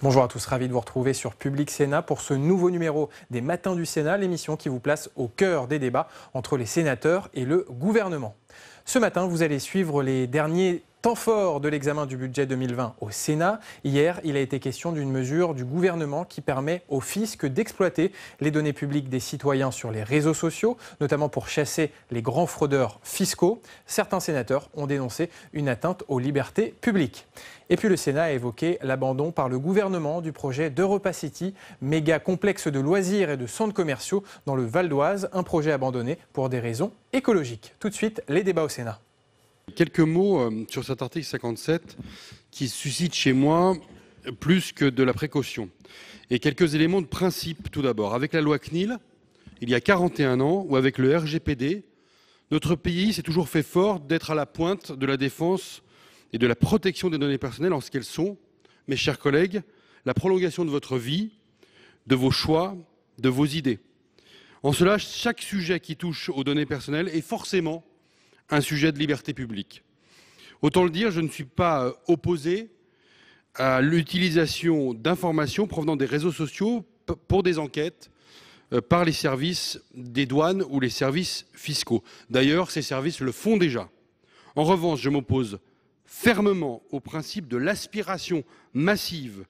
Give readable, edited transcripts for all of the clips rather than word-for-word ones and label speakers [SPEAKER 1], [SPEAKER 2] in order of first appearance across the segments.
[SPEAKER 1] Bonjour à tous, ravi de vous retrouver sur Public Sénat pour ce nouveau numéro des Matins du Sénat, l'émission qui vous place au cœur des débats entre les sénateurs et le gouvernement. Ce matin, vous allez suivre les derniers temps forts de l'examen du budget 2020 au Sénat. Hier, il a été question d'une mesure du gouvernement qui permet au fisc d'exploiter les données publiques des citoyens sur les réseaux sociaux, notamment pour chasser les grands fraudeurs fiscaux. Certains sénateurs ont dénoncé une atteinte aux libertés publiques. Et puis le Sénat a évoqué l'abandon par le gouvernement du projet d'Europa City, méga complexe de loisirs et de centres commerciaux dans le Val d'Oise, un projet abandonné pour des raisons écologiques. Tout de suite, les débats au Sénat.
[SPEAKER 2] Quelques mots sur cet article 57 qui suscite chez moi plus que de la précaution. Et quelques éléments de principe tout d'abord. Avec la loi CNIL, il y a 41 ans, ou avec le RGPD, notre pays s'est toujours fait fort d'être à la pointe de la défense et de la protection des données personnelles en ce qu'elles sont, mes chers collègues, la prolongation de votre vie, de vos choix, de vos idées. En cela, chaque sujet qui touche aux données personnelles est forcément un sujet de liberté publique. Autant le dire, je ne suis pas opposé à l'utilisation d'informations provenant des réseaux sociaux pour des enquêtes par les services des douanes ou les services fiscaux. D'ailleurs, ces services le font déjà. En revanche, je m'oppose fermement au principe de l'aspiration massive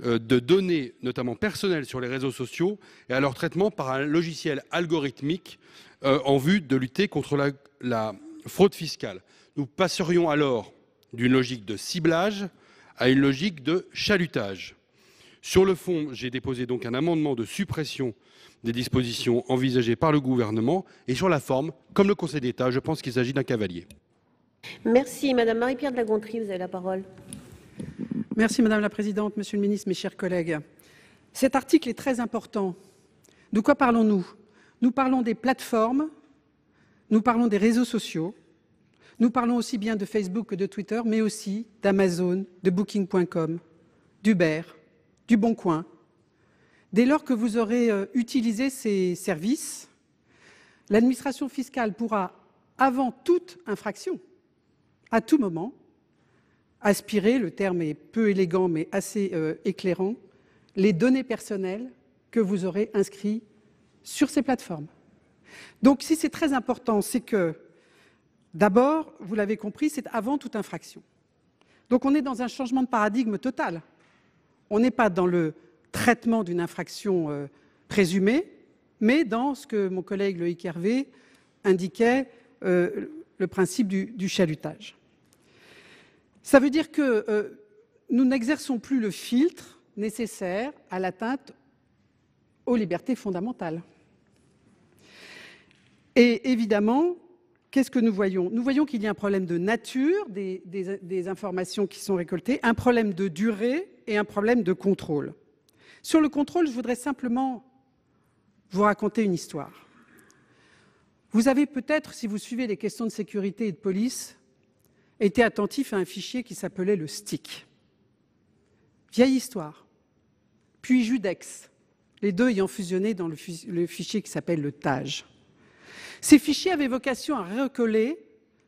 [SPEAKER 2] de données, notamment personnelles, sur les réseaux sociaux et à leur traitement par un logiciel algorithmique en vue de lutter contre la fraude fiscale. Nous passerions alors d'une logique de ciblage à une logique de chalutage. Sur le fond, j'ai déposé donc un amendement de suppression des dispositions envisagées par le gouvernement et sur la forme, comme le Conseil d'État, je pense qu'il s'agit d'un cavalier.
[SPEAKER 3] Merci. Madame Marie-Pierre de la Gontrie, vous avez la parole.
[SPEAKER 4] Merci Madame la Présidente, Monsieur le Ministre, mes chers collègues. Cet article est très important. De quoi parlons-nous? Nous parlons des plateformes, nous parlons des réseaux sociaux, nous parlons aussi bien de Facebook que de Twitter, mais aussi d'Amazon, de Booking.com, d'Uber, du Boncoin. Dès lors que vous aurez utilisé ces services, l'administration fiscale pourra, avant toute infraction, à tout moment, aspirer, le terme est peu élégant mais assez éclairant, les données personnelles que vous aurez inscrites sur ces plateformes. Donc si c'est très important, c'est que, d'abord, vous l'avez compris, c'est avant toute infraction. Donc on est dans un changement de paradigme total. On n'est pas dans le traitement d'une infraction présumée, mais dans ce que mon collègue Loïc Hervé indiquait, le principe du chalutage. Ça veut dire que nous n'exerçons plus le filtre nécessaire à l'atteinte aux libertés fondamentales. Et évidemment, qu'est-ce que nous voyons? Nous voyons qu'il y a un problème de nature des informations qui sont récoltées, un problème de durée et un problème de contrôle. Sur le contrôle, je voudrais simplement vous raconter une histoire. Vous avez peut-être, si vous suivez les questions de sécurité et de police, été attentif à un fichier qui s'appelait le STIC. Vieille histoire. Puis Judex, les deux ayant fusionné dans le fichier qui s'appelle le TAJ. Ces fichiers avaient vocation à recoller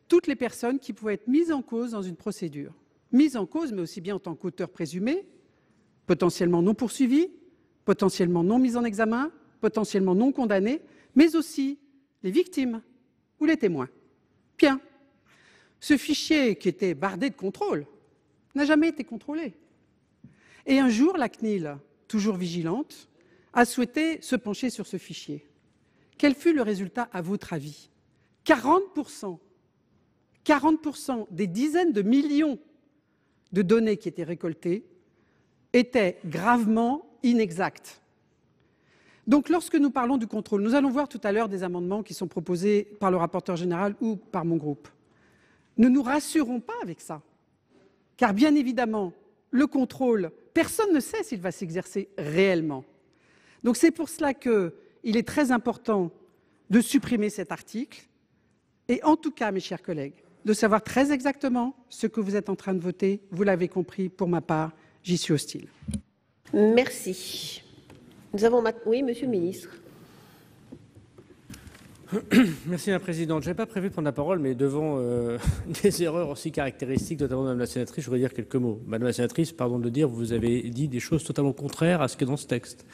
[SPEAKER 4] toutes les personnes qui pouvaient être mises en cause dans une procédure. Mises en cause, mais aussi bien en tant qu'auteurs présumés, potentiellement non poursuivis, potentiellement non mis en examen, potentiellement non condamnés, mais aussi les victimes ou les témoins. Bien. Ce fichier, qui était bardé de contrôle, n'a jamais été contrôlé. Et un jour, la CNIL, toujours vigilante, a souhaité se pencher sur ce fichier. Quel fut le résultat, à votre avis? 40% des dizaines de millions de données qui étaient récoltées étaient gravement inexactes. Donc, lorsque nous parlons du contrôle, nous allons voir tout à l'heure des amendements qui sont proposés par le rapporteur général ou par mon groupe. Ne nous rassurons pas avec ça, car bien évidemment, le contrôle, personne ne sait s'il va s'exercer réellement. Donc c'est pour cela qu'il est très important de supprimer cet article et en tout cas, mes chers collègues, de savoir très exactement ce que vous êtes en train de voter. Vous l'avez compris, pour ma part, j'y suis hostile.
[SPEAKER 3] Merci. Nous avons oui, Monsieur le Ministre.
[SPEAKER 5] Merci Madame la Présidente. Je n'avais pas prévu de prendre la parole, mais devant des erreurs aussi caractéristiques, notamment de Madame la Sénatrice, je voudrais dire quelques mots. Madame la Sénatrice, pardon de le dire, vous avez dit des choses totalement contraires à ce qui est dans ce texte.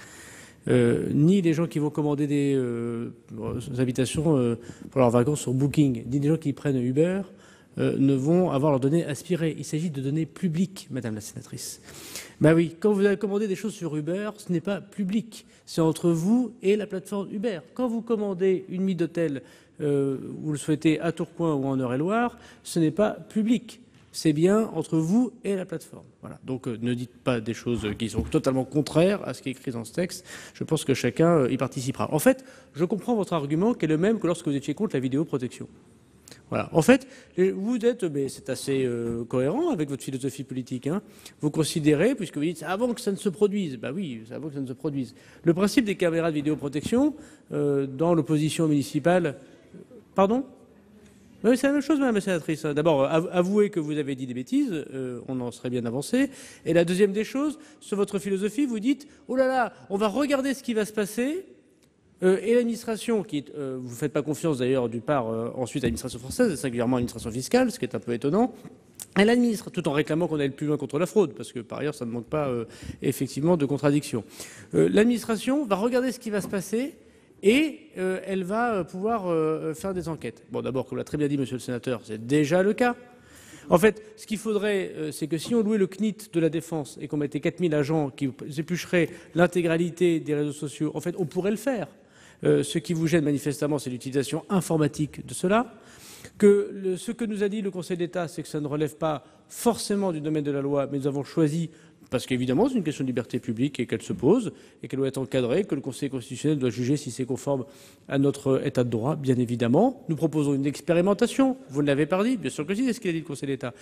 [SPEAKER 5] Ni les gens qui vont commander des habitations pour leurs vacances sur Booking, ni les gens qui prennent Uber ne vont avoir leurs données aspirées. Il s'agit de données publiques, Madame la Sénatrice. Ben oui, quand vous avez commandé des choses sur Uber, ce n'est pas public. C'est entre vous et la plateforme Uber. Quand vous commandez une nuit d'hôtel, vous le souhaitez à Tourcoing ou en Eure-et-Loire, ce n'est pas public. C'est bien entre vous et la plateforme. Voilà. Donc ne dites pas des choses qui sont totalement contraires à ce qui est écrit dans ce texte. Je pense que chacun y participera. En fait, je comprends votre argument qui est le même que lorsque vous étiez contre la vidéoprotection. Voilà. En fait, vous êtes, mais c'est assez cohérent avec votre philosophie politique. Hein. Vous considérez, puisque vous dites avant que ça ne se produise, bah oui, c'est avant que ça ne se produise. Le principe des caméras de vidéoprotection dans l'opposition municipale, pardon. Oui, c'est la même chose, Madame la Sénatrice. D'abord, avouez que vous avez dit des bêtises, on en serait bien avancé. Et la deuxième des choses, sur votre philosophie, vous dites oh là là, on va regarder ce qui va se passer. Et l'administration, qui vous ne faites pas confiance d'ailleurs d'une part ensuite à l'administration française, et singulièrement à l'administration fiscale, ce qui est un peu étonnant, elle administre, tout en réclamant qu'on aille plus loin contre la fraude, parce que par ailleurs ça ne manque pas effectivement de contradictions. L'administration va regarder ce qui va se passer et elle va pouvoir faire des enquêtes. Bon, d'abord, comme l'a très bien dit Monsieur le Sénateur, c'est déjà le cas. En fait, ce qu'il faudrait, c'est que si on louait le CNIT de la Défense et qu'on mettait 4000 agents qui éplucheraient l'intégralité des réseaux sociaux, en fait, on pourrait le faire. Ce qui vous gêne manifestement, c'est l'utilisation informatique de cela. Ce que nous a dit le Conseil d'État, c'est que ça ne relève pas forcément du domaine de la loi, mais nous avons choisi, parce qu'évidemment c'est une question de liberté publique et qu'elle se pose, et qu'elle doit être encadrée, que le Conseil constitutionnel doit juger si c'est conforme à notre état de droit, bien évidemment. Nous proposons une expérimentation. Vous ne l'avez pas dit, bien sûr que si, c'est ce qu'il a dit le Conseil d'État.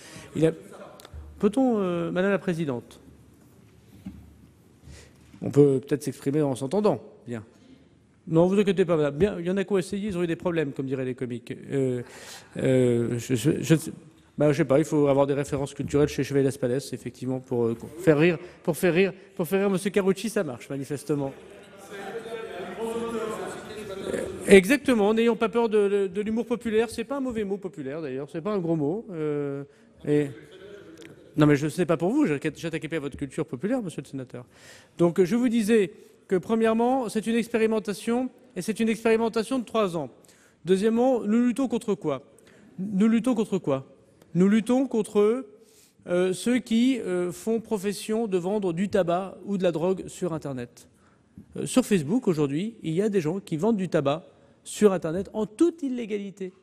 [SPEAKER 5] Peut-on, Madame la Présidente, on peut peut-être s'exprimer en s'entendant, bien. Non, vous inquiétez pas, madame. Bien, il y en a qui ont essayé, ils ont eu des problèmes, comme diraient les comiques. Je sais pas, il faut avoir des références culturelles chez Chevalier-Las-Palais, effectivement, pour faire rire M. Carucci, ça marche, manifestement. Exactement, n'ayons pas peur de l'humour populaire. C'est pas un mauvais mot, populaire, d'ailleurs, c'est pas un gros mot. Non, mais je ne sais pas pour vous, j'attaquais pas à votre culture populaire, monsieur le sénateur. Donc, je vous disais que, premièrement, c'est une expérimentation, et c'est une expérimentation de 3 ans. Deuxièmement, nous luttons contre quoi ? Nous luttons contre ceux qui font profession de vendre du tabac ou de la drogue sur Internet. Sur Facebook, aujourd'hui, il y a des gens qui vendent du tabac sur Internet en toute illégalité.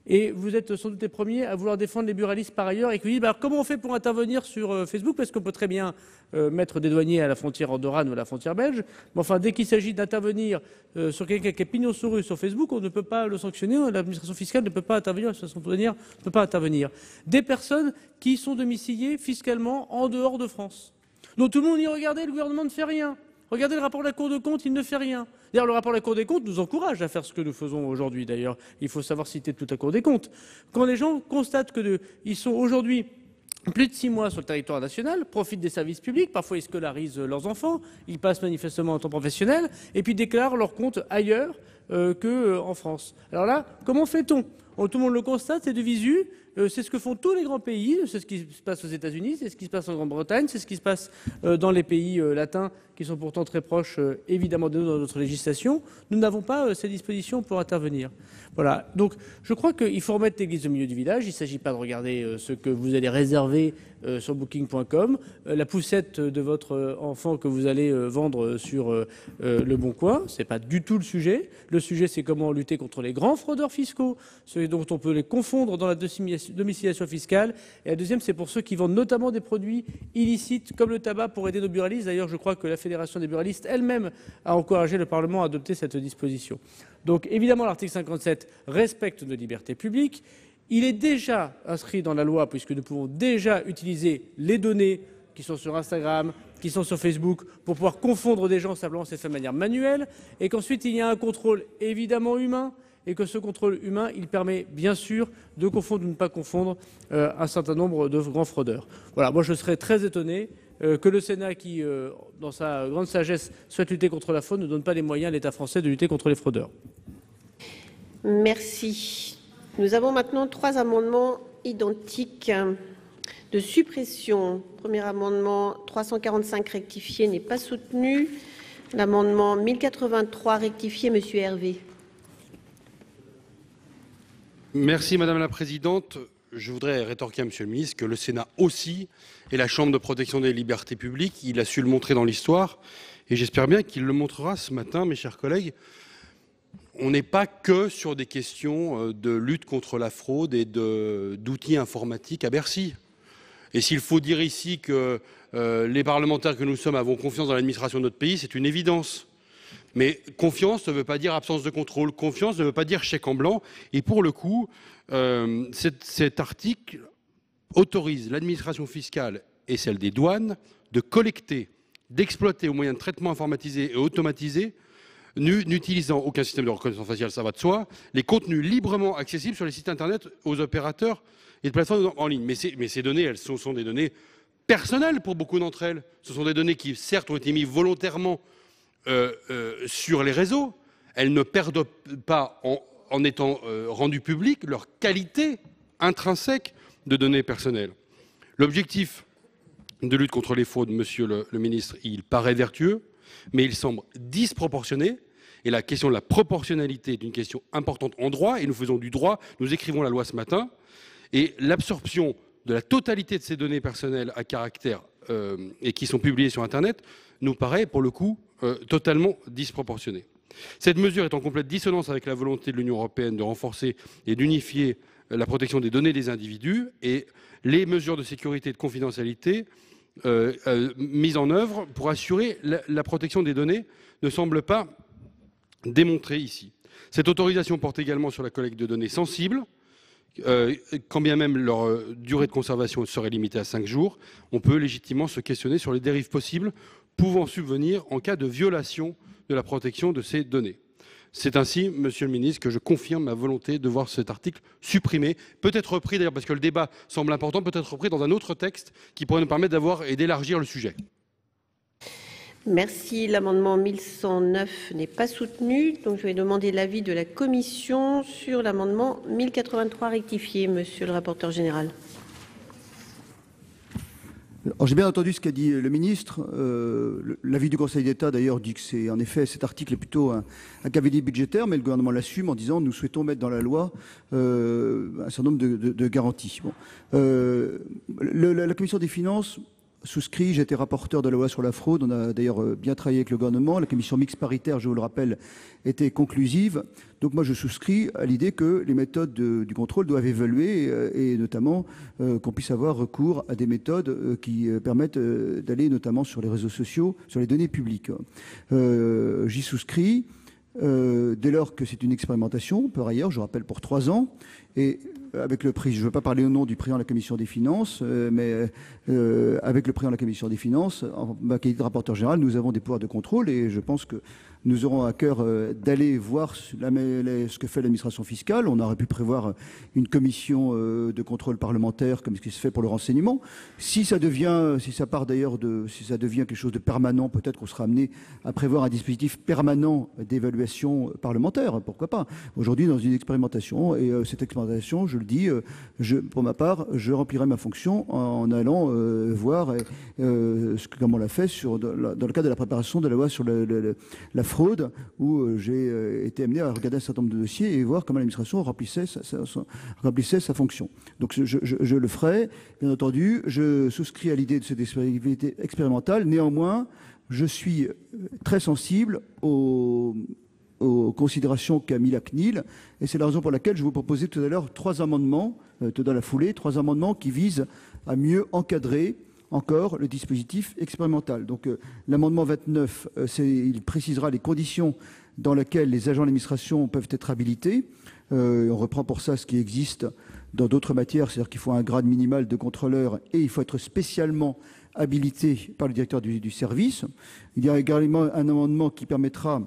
[SPEAKER 5] Et vous êtes sans doute les premiers à vouloir défendre les buralistes par ailleurs et qui vous disent alors comment on fait pour intervenir sur Facebook, parce qu'on peut très bien mettre des douaniers à la frontière andorrane ou à la frontière belge, mais enfin dès qu'il s'agit d'intervenir sur quelqu'un qui est pignon sur rue sur Facebook, on ne peut pas le sanctionner, l'administration fiscale ne peut pas intervenir, l'administration douanière ne peut pas intervenir. Des personnes qui sont domiciliées fiscalement en dehors de France. Donc tout le monde y regardez, le gouvernement ne fait rien. Regardez le rapport de la Cour de compte, il ne fait rien. D'ailleurs, le rapport de la Cour des comptes nous encourage à faire ce que nous faisons aujourd'hui. D'ailleurs, il faut savoir citer toute la Cour des comptes. Quand les gens constatent qu'ils sont aujourd'hui plus de 6 mois sur le territoire national, profitent des services publics, parfois ils scolarisent leurs enfants, ils passent manifestement en temps professionnel, et puis déclarent leur compte ailleurs qu'en France. Alors là, comment fait-on ? Tout le monde le constate, c'est de visu. C'est ce que font tous les grands pays, c'est ce qui se passe aux États-Unis, c'est ce qui se passe en Grande-Bretagne, c'est ce qui se passe dans les pays latins qui sont pourtant très proches évidemment de nous dans notre législation. Nous n'avons pas ces dispositions pour intervenir. Voilà. Donc je crois qu'il faut remettre l'église au milieu du village. Il ne s'agit pas de regarder ce que vous allez réserver sur booking.com, la poussette de votre enfant que vous allez vendre sur Le Bon Coin. Ce n'est pas du tout le sujet. Le sujet, c'est comment lutter contre les grands fraudeurs fiscaux, ceux dont on peut les confondre dans la domiciliation fiscale. Et la deuxième, c'est pour ceux qui vendent notamment des produits illicites comme le tabac pour aider nos buralistes. D'ailleurs, je crois que la Fédération des buralistes elle-même a encouragé le Parlement à adopter cette disposition. Donc évidemment, l'article 57 respecte nos libertés publiques. Il est déjà inscrit dans la loi puisque nous pouvons déjà utiliser les données qui sont sur Instagram, qui sont sur Facebook, pour pouvoir confondre des gens simplement, c'est fait de manière manuelle, et qu'ensuite il y a un contrôle évidemment humain, et que ce contrôle humain, il permet bien sûr de confondre ou de ne pas confondre un certain nombre de grands fraudeurs. Voilà, moi je serais très étonné que le Sénat, qui, dans sa grande sagesse, souhaite lutter contre la fraude, ne donne pas les moyens à l'État français de lutter contre les fraudeurs.
[SPEAKER 3] Merci. Nous avons maintenant 3 amendements identiques de suppression. Premier amendement 345 rectifié n'est pas soutenu. L'amendement 1083 rectifié, Monsieur Hervé.
[SPEAKER 2] Merci Madame la Présidente. Je voudrais rétorquer à Monsieur le Ministre que le Sénat aussi est la Chambre de protection des libertés publiques. Il a su le montrer dans l'histoire et j'espère bien qu'il le montrera ce matin, mes chers collègues. On n'est pas que sur des questions de lutte contre la fraude et d'outils informatiques à Bercy. Et s'il faut dire ici que les parlementaires que nous sommes avons confiance dans l'administration de notre pays, c'est une évidence. Mais confiance ne veut pas dire absence de contrôle, confiance ne veut pas dire chèque en blanc. Et pour le coup, cet article autorise l'administration fiscale et celle des douanes de collecter, d'exploiter au moyen de traitements informatisés et automatisés, n'utilisant aucun système de reconnaissance faciale, ça va de soi, les contenus librement accessibles sur les sites internet aux opérateurs et de plateformes en ligne. Mais ces données, elles sont des données personnelles pour beaucoup d'entre elles. Ce sont des données qui, certes, ont été mises volontairement sur les réseaux. Elles ne perdent pas, en étant rendues publiques, leur qualité intrinsèque de données personnelles. L'objectif de lutte contre les fraudes, Monsieur le Ministre, il paraît vertueux, mais il semble disproportionné. Et la question de la proportionnalité est une question importante en droit, et nous faisons du droit, nous écrivons la loi ce matin, et l'absorption de la totalité de ces données personnelles à caractère et qui sont publiées sur Internet nous paraît, pour le coup, totalement disproportionnée. Cette mesure est en complète dissonance avec la volonté de l'Union européenne de renforcer et d'unifier la protection des données des individus, et les mesures de sécurité et de confidentialité mises en œuvre pour assurer la protection des données ne semblent pas démontrées ici. Cette autorisation porte également sur la collecte de données sensibles, quand bien même leur durée de conservation serait limitée à 5 jours. On peut légitimement se questionner sur les dérives possibles pouvant subvenir en cas de violation de la protection de ces données. C'est ainsi, Monsieur le Ministre, que je confirme ma volonté de voir cet article supprimé, peut-être repris d'ailleurs, parce que le débat semble important, peut-être repris dans un autre texte qui pourrait nous permettre d'avoir et d'élargir le sujet.
[SPEAKER 3] Merci. L'amendement 1109 n'est pas soutenu. Donc, je vais demander l'avis de la Commission sur l'amendement 1083 rectifié, Monsieur le rapporteur général.
[SPEAKER 6] J'ai bien entendu ce qu'a dit le ministre. L'avis du Conseil d'État, d'ailleurs, dit que c'est en effet cet article est plutôt un cavalier budgétaire, mais le gouvernement l'assume en disant nous souhaitons mettre dans la loi un certain nombre de garanties. Bon. La Commission des finances souscrit, j'ai été rapporteur de la loi sur la fraude, on a d'ailleurs bien travaillé avec le gouvernement, la commission mixte paritaire, je vous le rappelle, était conclusive. Donc moi je souscris à l'idée que les méthodes du contrôle doivent évoluer et notamment qu'on puisse avoir recours à des méthodes qui permettent d'aller notamment sur les réseaux sociaux, sur les données publiques. J'y souscris. Dès lors que c'est une expérimentation, par ailleurs, je rappelle pour 3 ans, et avec le prix, je ne veux pas parler au nom du président de la Commission des Finances, mais avec le président de la Commission des Finances, en ma qualité de rapporteur général, nous avons des pouvoirs de contrôle et je pense que nous aurons à cœur d'aller voir ce que fait l'administration fiscale. On aurait pu prévoir une commission de contrôle parlementaire comme ce qui se fait pour le renseignement. Si ça devient quelque chose de permanent, peut-être qu'on sera amené à prévoir un dispositif permanent d'évaluation parlementaire. Pourquoi pas? Aujourd'hui, dans une expérimentation, et cette expérimentation, je le dis, pour ma part, je remplirai ma fonction en allant voir comme on l'a fait dans le cadre de la préparation de la loi sur la fraude, où j'ai été amené à regarder un certain nombre de dossiers et voir comment l'administration remplissait sa fonction. Donc je le ferai, bien entendu. Je souscris à l'idée de cette expérimentale. Néanmoins, je suis très sensible aux considérations qu'a mis la CNIL, et c'est la raison pour laquelle je vous proposais tout à l'heure 3 amendements, dans la foulée, 3 amendements qui visent à mieux encadrer encore le dispositif expérimental. Donc l'amendement 29, il précisera les conditions dans lesquelles les agents d'administration peuvent être habilités. On reprend pour ça ce qui existe dans d'autres matières, c'est-à-dire qu'il faut un grade minimal de contrôleur et il faut être spécialement habilité par le directeur du service. Il y a également un amendement qui permettra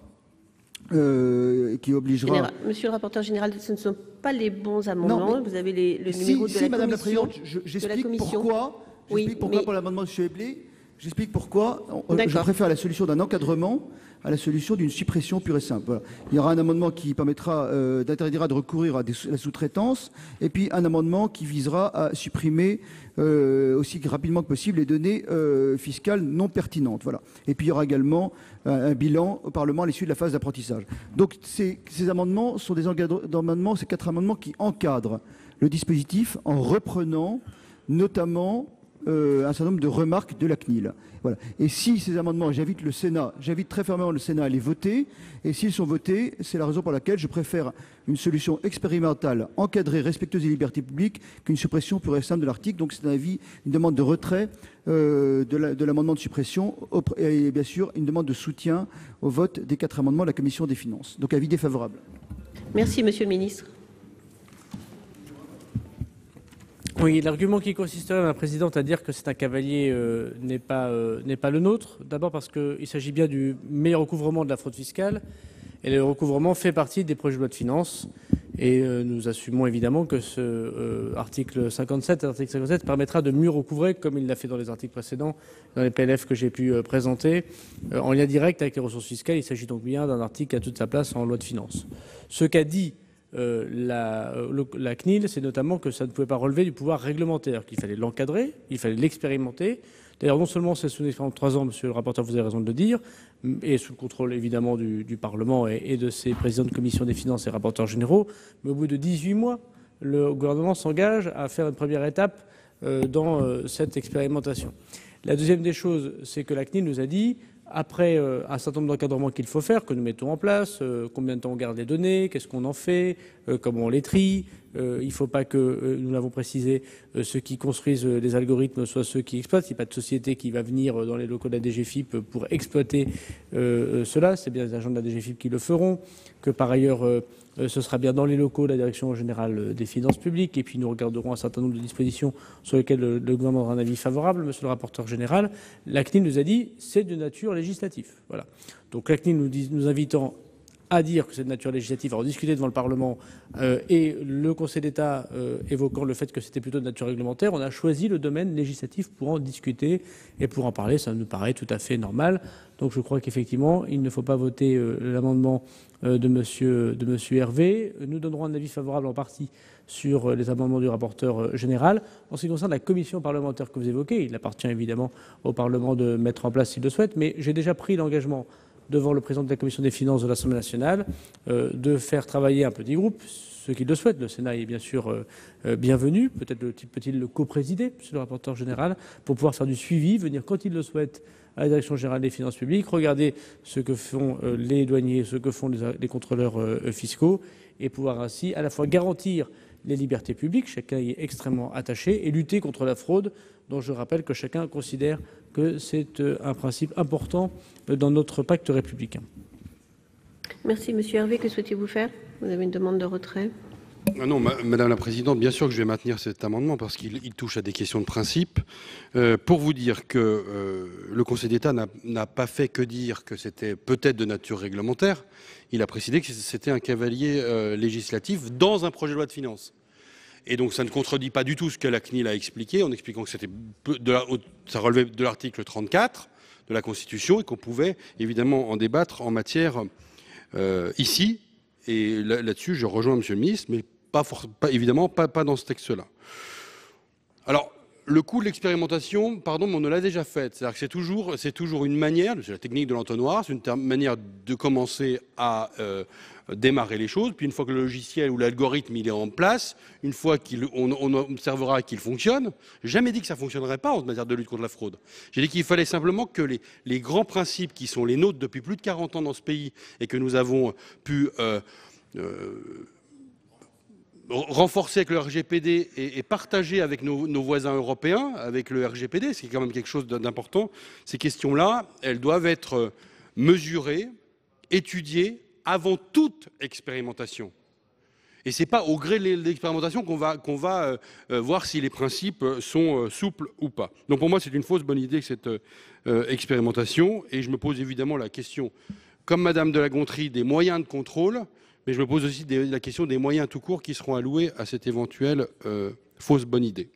[SPEAKER 6] qui obligera...
[SPEAKER 3] Monsieur le rapporteur général, ce ne sont pas les bons amendements. Non, vous avez le numéro de la
[SPEAKER 6] Madame
[SPEAKER 3] commission.
[SPEAKER 6] la Présidente, j'explique pourquoi. J'explique pourquoi pour l'amendement de M. Eblé, J'explique pourquoi je
[SPEAKER 3] D'accord.
[SPEAKER 6] préfère la solution d'un encadrement à la solution d'une suppression pure et simple. Voilà. Il y aura un amendement qui permettra d'interdira de recourir à la sous-traitance, et puis un amendement qui visera à supprimer aussi rapidement que possible les données fiscales non pertinentes. Voilà. Et puis il y aura également un bilan au Parlement à l'issue de la phase d'apprentissage. Donc ces amendements sont des amendements, ces 4 amendements qui encadrent le dispositif en reprenant notamment un certain nombre de remarques de la CNIL. Voilà. Et si ces amendements, j'invite très fermement le Sénat à les voter, et s'ils sont votés, c'est la raison pour laquelle je préfère une solution expérimentale, encadrée, respectueuse des libertés publiques, qu'une suppression pure et simple de l'article. Donc c'est une demande de retrait de l'amendement de suppression, et bien sûr une demande de soutien au vote des 4 amendements de la Commission des finances. Donc avis défavorable.
[SPEAKER 3] Merci, Monsieur le Ministre.
[SPEAKER 5] Oui, l'argument qui consisterait, Madame la Présidente, à dire que c'est un cavalier n'est pas le nôtre. D'abord parce qu'il s'agit bien du meilleur recouvrement de la fraude fiscale. Et le recouvrement fait partie des projets de loi de finances. Et nous assumons évidemment que ce article 57 permettra de mieux recouvrer, comme il l'a fait dans les articles précédents, dans les PLF que j'ai pu présenter, en lien direct avec les ressources fiscales. Il s'agit donc bien d'un article qui a toute sa place en loi de finances. Ce qu'a dit la CNIL, c'est notamment que ça ne pouvait pas relever du pouvoir réglementaire, qu'il fallait l'encadrer, il fallait l'expérimenter. D'ailleurs, non seulement c'est sous une expérience de 3 ans, monsieur le rapporteur, vous avez raison de le dire, et sous le contrôle évidemment du Parlement et de ses présidents de commission des finances et rapporteurs généraux, mais au bout de 18 mois, le gouvernement s'engage à faire une première étape dans cette expérimentation. La deuxième des choses, c'est que la CNIL nous a dit, après un certain nombre d'encadrements qu'il faut faire, que nous mettons en place, combien de temps on garde les données, qu'est-ce qu'on en fait, comment on les trie. Il ne faut pas que, nous l'avons précisé, ceux qui construisent les algorithmes soient ceux qui exploitent. Il n'y a pas de société qui va venir dans les locaux de la DGFiP pour exploiter cela. C'est bien les agents de la DGFiP qui le feront. Que par ailleurs, ce sera bien dans les locaux de la Direction générale des finances publiques. Et puis nous regarderons un certain nombre de dispositions sur lesquelles le gouvernement aura un avis favorable. Monsieur le rapporteur général, la CNIL nous a dit c'est de nature législative. Voilà. Donc la CNIL nous invitant à dire que c'est de nature législative, à en discuter devant le Parlement, et le Conseil d'État évoquant le fait que c'était plutôt de nature réglementaire, on a choisi le domaine législatif pour en discuter et pour en parler. Ça nous paraît tout à fait normal. Donc je crois qu'effectivement, il ne faut pas voter l'amendement de monsieur Hervé. Nous donnerons un avis favorable en partie sur les amendements du rapporteur général. En ce qui concerne la commission parlementaire que vous évoquez, il appartient évidemment au Parlement de mettre en place s'il le souhaite, mais j'ai déjà pris l'engagement devant le président de la Commission des finances de l'Assemblée nationale, de faire travailler un petit groupe, ceux qui le souhaitent. Le Sénat est bien sûr bienvenu, peut-être peut-il le co-présider, monsieur le rapporteur général, pour pouvoir faire du suivi, venir quand il le souhaite à la Direction générale des finances publiques, regarder ce que font les douaniers, ce que font les contrôleurs fiscaux, et pouvoir ainsi à la fois garantir les libertés publiques, chacun y est extrêmement attaché, et lutter contre la fraude, dont je rappelle que chacun considère que c'est un principe important dans notre pacte républicain.
[SPEAKER 3] Merci, Monsieur Hervé. Que souhaitez-vous faire? Vous avez une demande de retrait.
[SPEAKER 2] Non, Madame la Présidente, bien sûr que je vais maintenir cet amendement parce qu'il touche à des questions de principe. Pour vous dire que le Conseil d'État n'a pas fait que dire que c'était peut-être de nature réglementaire, il a précisé que c'était un cavalier législatif dans un projet de loi de finances. Et donc ça ne contredit pas du tout ce que la CNIL a expliqué, en expliquant que ça relevait de l'article 34 de la Constitution et qu'on pouvait évidemment en débattre en matière ici. Et là-dessus, je rejoins Monsieur le Ministre, mais évidemment pas dans ce texte-là. Alors, le coût de l'expérimentation, pardon, mais on l'a déjà fait. C'est-à-dire que c'est toujours une manière, c'est la technique de l'entonnoir, c'est une manière de commencer à démarrer les choses. Puis une fois que le logiciel ou l'algorithme il est en place, une fois on observera qu'il fonctionne, j'ai jamais dit que ça fonctionnerait pas en matière de lutte contre la fraude. J'ai dit qu'il fallait simplement que les grands principes qui sont les nôtres depuis plus de 40 ans dans ce pays et que nous avons pu renforcer avec le RGPD et partager avec nos voisins européens, avec le RGPD, ce qui est quand même quelque chose d'important. Ces questions-là, elles doivent être mesurées, étudiées avant toute expérimentation. Et ce n'est pas au gré de l'expérimentation qu'on va voir si les principes sont souples ou pas. Donc pour moi, c'est une fausse bonne idée cette expérimentation. Et je me pose évidemment la question, comme Madame de la Gontrie, des moyens de contrôle. Mais je me pose aussi la question des moyens tout court qui seront alloués à cette éventuelle fausse bonne idée.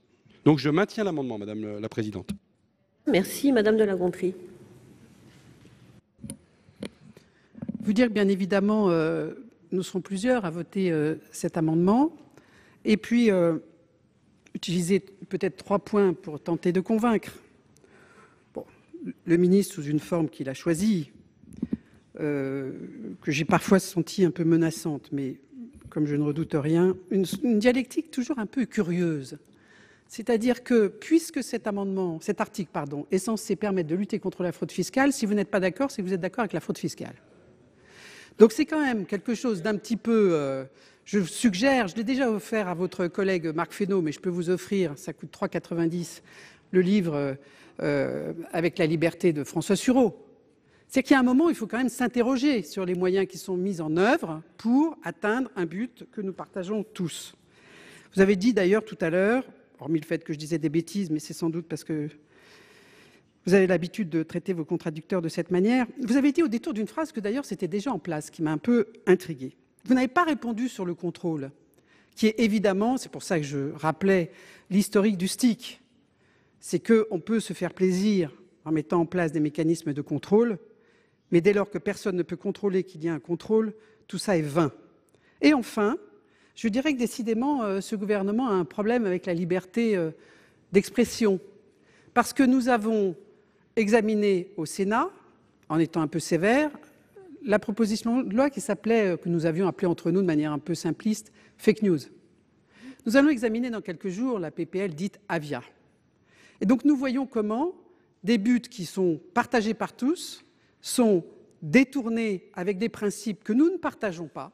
[SPEAKER 2] Donc je maintiens l'amendement, Madame la Présidente.
[SPEAKER 3] Merci, Madame de La Gontrie.
[SPEAKER 4] Vous dire que bien évidemment, nous serons plusieurs à voter cet amendement. Et puis, utiliser peut-être 3 points pour tenter de convaincre. Bon, le ministre, sous une forme qu'il a choisie, que j'ai parfois sentie un peu menaçante, mais comme je ne redoute rien, une dialectique toujours un peu curieuse. C'est-à-dire que, puisque cet article, est censé permettre de lutter contre la fraude fiscale, si vous n'êtes pas d'accord, c'est que vous êtes d'accord avec la fraude fiscale. Donc c'est quand même quelque chose d'un petit peu... je suggère, je l'ai déjà offert à votre collègue Marc Fesneau, mais je peux vous offrir, ça coûte 3,90 €, le livre Avec la liberté de François Sureau. C'est qu'il y a un moment, il faut quand même s'interroger sur les moyens qui sont mis en œuvre pour atteindre un but que nous partageons tous. Vous avez dit d'ailleurs tout à l'heure, hormis le fait que je disais des bêtises, mais c'est sans doute parce que vous avez l'habitude de traiter vos contradicteurs de cette manière, vous avez dit au détour d'une phrase que d'ailleurs c'était déjà en place, qui m'a un peu intriguée. Vous n'avez pas répondu sur le contrôle, qui est évidemment, c'est pour ça que je rappelais l'historique du STIC, c'est qu'on peut se faire plaisir en mettant en place des mécanismes de contrôle, mais dès lors que personne ne peut contrôler qu'il y a un contrôle, tout ça est vain. Et enfin, je dirais que décidément, ce gouvernement a un problème avec la liberté d'expression, parce que nous avons examiné au Sénat, en étant un peu sévère, la proposition de loi que nous avions appelée entre nous de manière un peu simpliste, fake news. Nous allons examiner dans quelques jours la PPL dite Avia. Et donc nous voyons comment des buts qui sont partagés par tous sont détournés avec des principes que nous ne partageons pas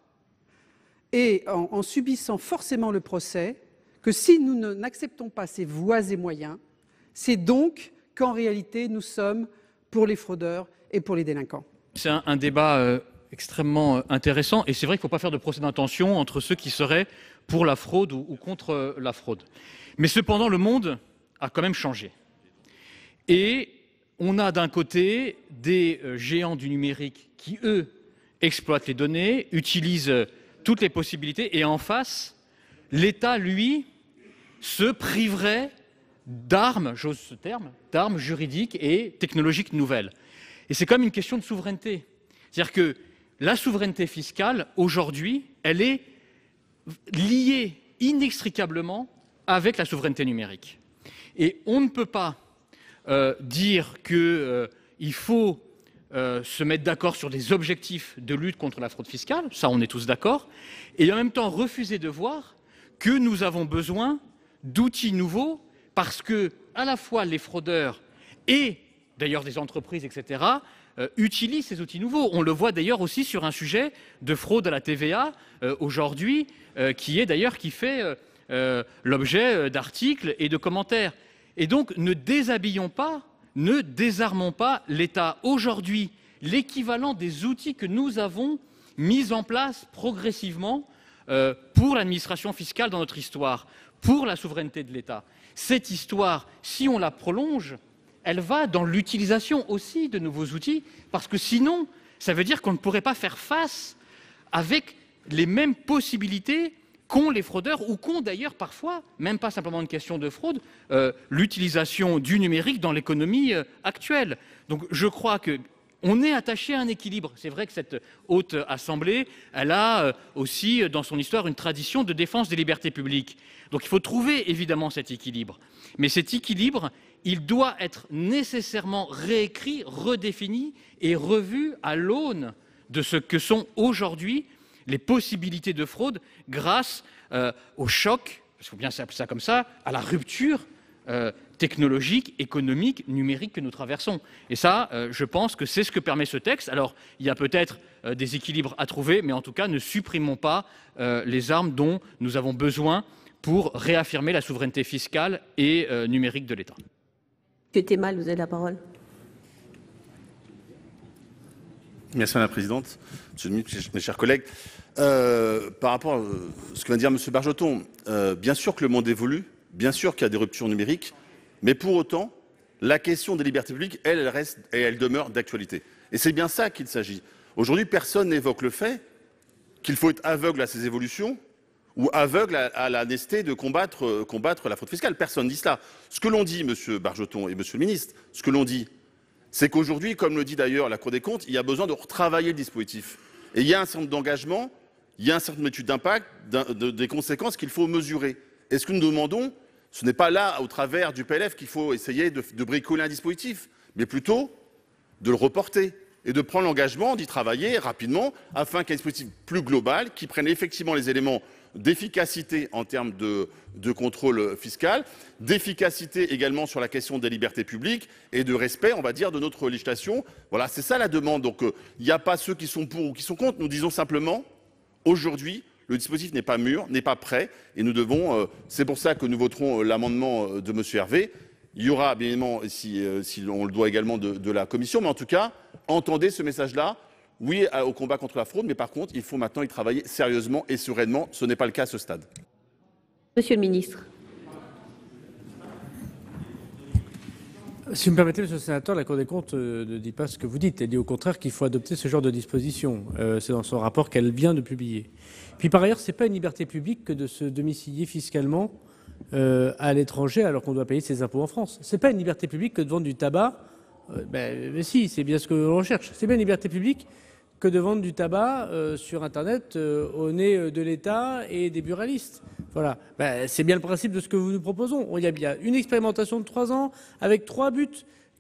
[SPEAKER 4] et en subissant forcément le procès que si nous n'acceptons pas ces voies et moyens, c'est donc qu'en réalité nous sommes pour les fraudeurs et pour les délinquants.
[SPEAKER 7] C'est un débat extrêmement intéressant et c'est vrai qu'il ne faut pas faire de procès d'intention entre ceux qui seraient pour la fraude ou contre la fraude. Mais cependant, le monde a quand même changé. Et on a d'un côté des géants du numérique qui, eux, exploitent les données, utilisent toutes les possibilités et en face, l'État, lui, se priverait d'armes, j'ose ce terme, d'armes juridiques et technologiques nouvelles. Et c'est comme une question de souveraineté. C'est-à-dire que la souveraineté fiscale, aujourd'hui, elle est liée inextricablement avec la souveraineté numérique. Et on ne peut pas dire qu'il faut se mettre d'accord sur des objectifs de lutte contre la fraude fiscale, ça on est tous d'accord, et en même temps refuser de voir que nous avons besoin d'outils nouveaux parce que à la fois les fraudeurs et d'ailleurs des entreprises, etc., utilisent ces outils nouveaux. On le voit d'ailleurs aussi sur un sujet de fraude à la TVA aujourd'hui, qui fait l'objet d'articles et de commentaires. Et donc ne déshabillons pas, ne désarmons pas l'État. Aujourd'hui, l'équivalent des outils que nous avons mis en place progressivement pour l'administration fiscale dans notre histoire, pour la souveraineté de l'État. Cette histoire, si on la prolonge, elle va dans l'utilisation aussi de nouveaux outils, parce que sinon, ça veut dire qu'on ne pourrait pas faire face avec les mêmes possibilités qu'ont les fraudeurs, ou qu'ont d'ailleurs parfois, même pas simplement une question de fraude, l'utilisation du numérique dans l'économie actuelle. Donc je crois qu'on est attaché à un équilibre. C'est vrai que cette haute assemblée, elle a aussi dans son histoire une tradition de défense des libertés publiques. Donc il faut trouver évidemment cet équilibre. Mais cet équilibre, il doit être nécessairement réécrit, redéfini et revu à l'aune de ce que sont aujourd'hui les possibilités de fraude grâce au choc, il faut bien appeler ça comme ça, à la rupture technologique, économique, numérique que nous traversons. Et ça, je pense que c'est ce que permet ce texte. Alors, il y a peut-être des équilibres à trouver, mais en tout cas, ne supprimons pas les armes dont nous avons besoin pour réaffirmer la souveraineté fiscale et numérique de l'État.
[SPEAKER 3] Monsieur Thémal, vous avez la parole.
[SPEAKER 8] Merci Madame la Présidente, Monsieur le Ministre, mes chers collègues. Par rapport à ce que vient de dire Monsieur Bargeton, bien sûr que le monde évolue, bien sûr qu'il y a des ruptures numériques, mais pour autant, la question des libertés publiques, elle reste et elle demeure d'actualité. Et c'est bien ça qu'il s'agit. Aujourd'hui, personne n'évoque le fait qu'il faut être aveugle à ces évolutions ou aveugle à la nécessité de combattre la fraude fiscale. Personne ne dit cela. Ce que l'on dit, Monsieur Bargeton et Monsieur le Ministre, ce que l'on dit, c'est qu'aujourd'hui, comme le dit d'ailleurs la Cour des comptes, il y a besoin de retravailler le dispositif. Et il y a un certain nombre d'engagements, il y a un certain nombre d'études d'impact, des conséquences qu'il faut mesurer. Et ce que nous demandons, ce n'est pas là, au travers du PLF, qu'il faut essayer de bricoler un dispositif, mais plutôt de le reporter et de prendre l'engagement d'y travailler rapidement afin qu'il y ait un dispositif plus global qui prenne effectivement les éléments d'efficacité en termes de contrôle fiscal, d'efficacité également sur la question des libertés publiques et de respect, on va dire, de notre législation. Voilà, c'est ça la demande. Donc il n'y a pas ceux qui sont pour ou qui sont contre. Nous disons simplement, aujourd'hui, le dispositif n'est pas mûr, n'est pas prêt, et nous devons. C'est pour ça que nous voterons l'amendement de M. Hervé. Il y aura, bien évidemment, si on le doit également de la Commission, mais en tout cas, entendez ce message-là. Oui au combat contre la fraude, mais par contre, il faut maintenant y travailler sérieusement et sereinement. Ce n'est pas le cas à ce stade.
[SPEAKER 3] Monsieur le ministre.
[SPEAKER 5] Si vous me permettez, Monsieur le Sénateur, la Cour des comptes ne dit pas ce que vous dites. Elle dit au contraire qu'il faut adopter ce genre de disposition. C'est dans son rapport qu'elle vient de publier. Puis par ailleurs, ce n'est pas une liberté publique que de se domicilier fiscalement à l'étranger alors qu'on doit payer ses impôts en France. Ce n'est pas une liberté publique que de vendre du tabac. Mais si, c'est bien ce que l'on recherche. C'est bien une liberté publique que de vendre du tabac sur Internet au nez de l'État et des buralistes. Voilà. C'est bien le principe de ce que nous nous proposons. Il y a bien une expérimentation de 3 ans avec 3 buts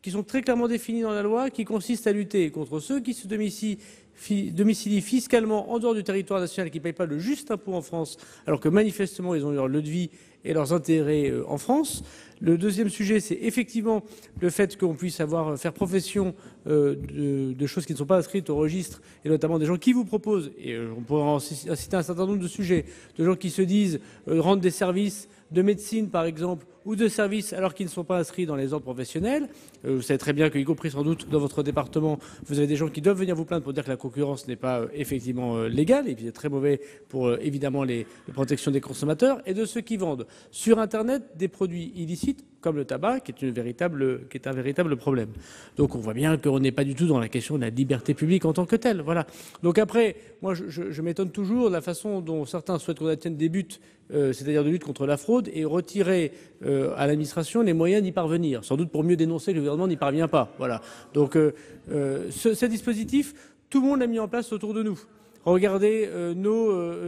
[SPEAKER 5] qui sont très clairement définis dans la loi, qui consistent à lutter contre ceux qui se domicilient fiscalement en dehors du territoire national et qui ne payent pas le juste impôt en France, alors que manifestement ils ont leur lieu de vie et leurs intérêts en France. Le deuxième sujet, c'est effectivement le fait qu'on puisse faire profession de choses qui ne sont pas inscrites au registre, et notamment des gens qui vous proposent, et on pourrait en citer un certain nombre de sujets, de gens qui se disent rendre des services de médecine, par exemple, ou de services alors qu'ils ne sont pas inscrits dans les ordres professionnels. Vous savez très bien qu'y compris sans doute dans votre département, vous avez des gens qui doivent venir vous plaindre pour dire que la concurrence n'est pas effectivement légale, et puis c'est très mauvais pour évidemment la protection des consommateurs, et de ceux qui vendent sur Internet des produits illicites, comme le tabac, qui est un véritable problème. Donc on voit bien qu'on n'est pas du tout dans la question de la liberté publique en tant que telle. Voilà. Donc après, moi je m'étonne toujours de la façon dont certains souhaitent qu'on atteigne des buts, c'est-à-dire de lutte contre la fraude, et retirer à l'administration les moyens d'y parvenir, sans doute pour mieux dénoncer que le gouvernement n'y parvient pas. Voilà. Donc ce dispositif, tout le monde l'a mis en place autour de nous. Regardez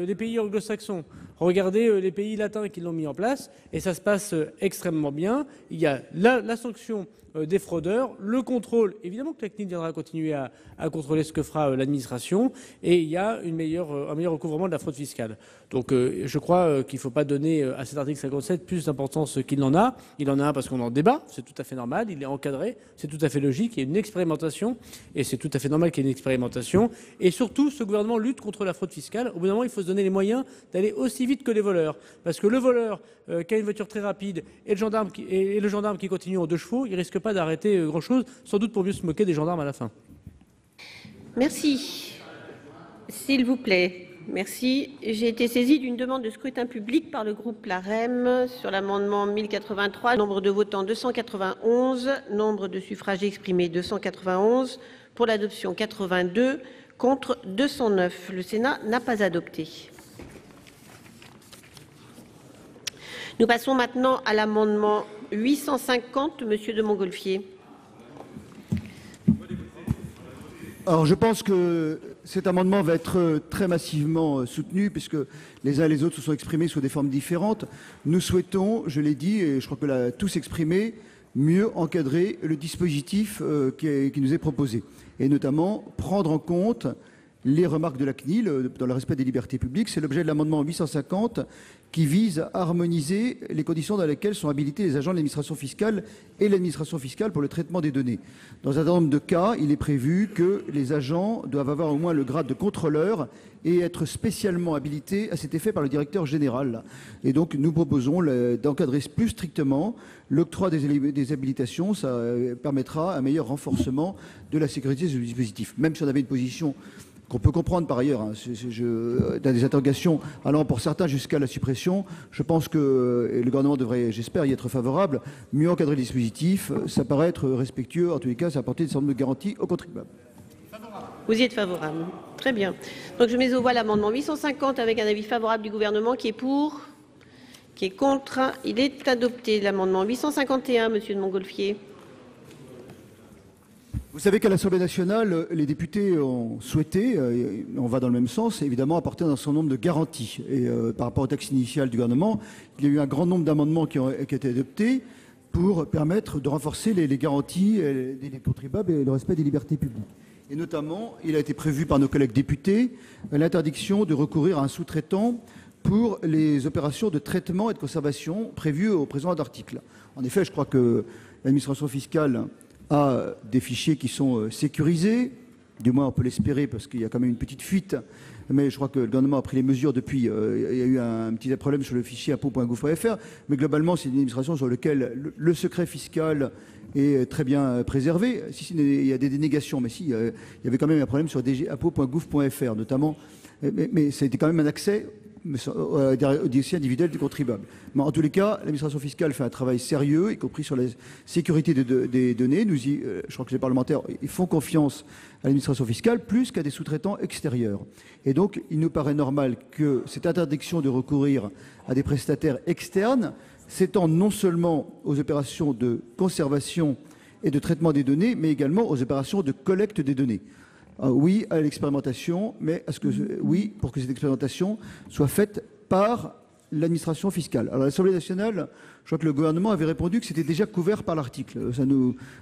[SPEAKER 5] les pays anglo-saxons, regardez les pays latins qui l'ont mis en place, et ça se passe extrêmement bien. Il y a la sanction des fraudeurs, le contrôle, évidemment que la CNIL viendra continuer à contrôler ce que fera l'administration, et il y a un meilleur recouvrement de la fraude fiscale. Donc je crois qu'il ne faut pas donner à cet article 57 plus d'importance qu'il n'en a. Il en a un parce qu'on en débat, c'est tout à fait normal, il est encadré, c'est tout à fait logique, il y a une expérimentation, et c'est tout à fait normal qu'il y ait une expérimentation. Et surtout, ce gouvernement lutte contre la fraude fiscale. Au bout d'un moment, il faut se donner les moyens d'aller aussi vite que les voleurs. Parce que le voleur qui a une voiture très rapide et le gendarme qui continue en 2 chevaux, il ne risque pas d'arrêter grand-chose, sans doute pour mieux se moquer des gendarmes à la fin.
[SPEAKER 3] Merci. S'il vous plaît. Merci. J'ai été saisie d'une demande de scrutin public par le groupe LAREM sur l'amendement 1083. Nombre de votants 291, nombre de suffrages exprimés 291, pour l'adoption 82, contre 209. Le Sénat n'a pas adopté. Nous passons maintenant à l'amendement 850, Monsieur de Montgolfier.
[SPEAKER 6] Alors je pense que cet amendement va être très massivement soutenu puisque les uns et les autres se sont exprimés sous des formes différentes. Nous souhaitons, je l'ai dit et je crois que l'a tous exprimé, mieux encadrer le dispositif qui nous est proposé et notamment prendre en compte les remarques de la CNIL dans le respect des libertés publiques. C'est l'objet de l'amendement 850 qui vise à harmoniser les conditions dans lesquelles sont habilités les agents de l'administration fiscale et l'administration fiscale pour le traitement des données. Dans un certain nombre de cas, il est prévu que les agents doivent avoir au moins le grade de contrôleur et être spécialement habilités à cet effet par le directeur général. Et donc nous proposons d'encadrer plus strictement l'octroi des habilitations. Ça permettra un meilleur renforcement de la sécurité du dispositif. Même si on avait une position qu'on peut comprendre par ailleurs, dans des interrogations allant pour certains jusqu'à la suppression, je pense que le gouvernement devrait, j'espère, y être favorable. Mieux encadrer le dispositif, ça paraît être respectueux, en tous les cas, ça apporter une sorte de garantie aux contribuables.
[SPEAKER 3] Vous y êtes favorable. Très bien. Donc je mets aux voix l'amendement 850 avec un avis favorable du gouvernement qui est pour, qui est contre. Il est adopté. L'amendement 851, monsieur de Montgolfier.
[SPEAKER 6] Vous savez qu'à l'Assemblée nationale, les députés ont souhaité, on va dans le même sens, évidemment apporter un certain nombre de garanties. Et par rapport au texte initial du gouvernement, il y a eu un grand nombre d'amendements qui ont été adoptés pour permettre de renforcer les garanties des contribuables et le respect des libertés publiques. Et notamment, il a été prévu par nos collègues députés l'interdiction de recourir à un sous-traitant pour les opérations de traitement et de conservation prévues au présent article. En effet, je crois que l'administration fiscale a des fichiers qui sont sécurisés, du moins on peut l'espérer parce qu'il y a quand même une petite fuite, mais je crois que le gouvernement a pris les mesures depuis. Il y a eu un petit problème sur le fichier impôts.gouv.fr, mais globalement c'est une administration sur laquelle le secret fiscal est très bien préservé. Si, il y a des dénégations, mais si, il y avait quand même un problème sur impôts.gouv.fr notamment, mais ça a été quand même un accès au dossier individuel du contribuable. Mais en tous les cas, l'administration fiscale fait un travail sérieux, y compris sur la sécurité des données. Je crois que les parlementaires ils font confiance à l'administration fiscale plus qu'à des sous-traitants extérieurs. Et donc, il nous paraît normal que cette interdiction de recourir à des prestataires externes s'étende non seulement aux opérations de conservation et de traitement des données, mais également aux opérations de collecte des données. Oui à l'expérimentation, mais oui pour que cette expérimentation soit faite par l'administration fiscale. Alors à l'Assemblée nationale, je crois que le gouvernement avait répondu que c'était déjà couvert par l'article.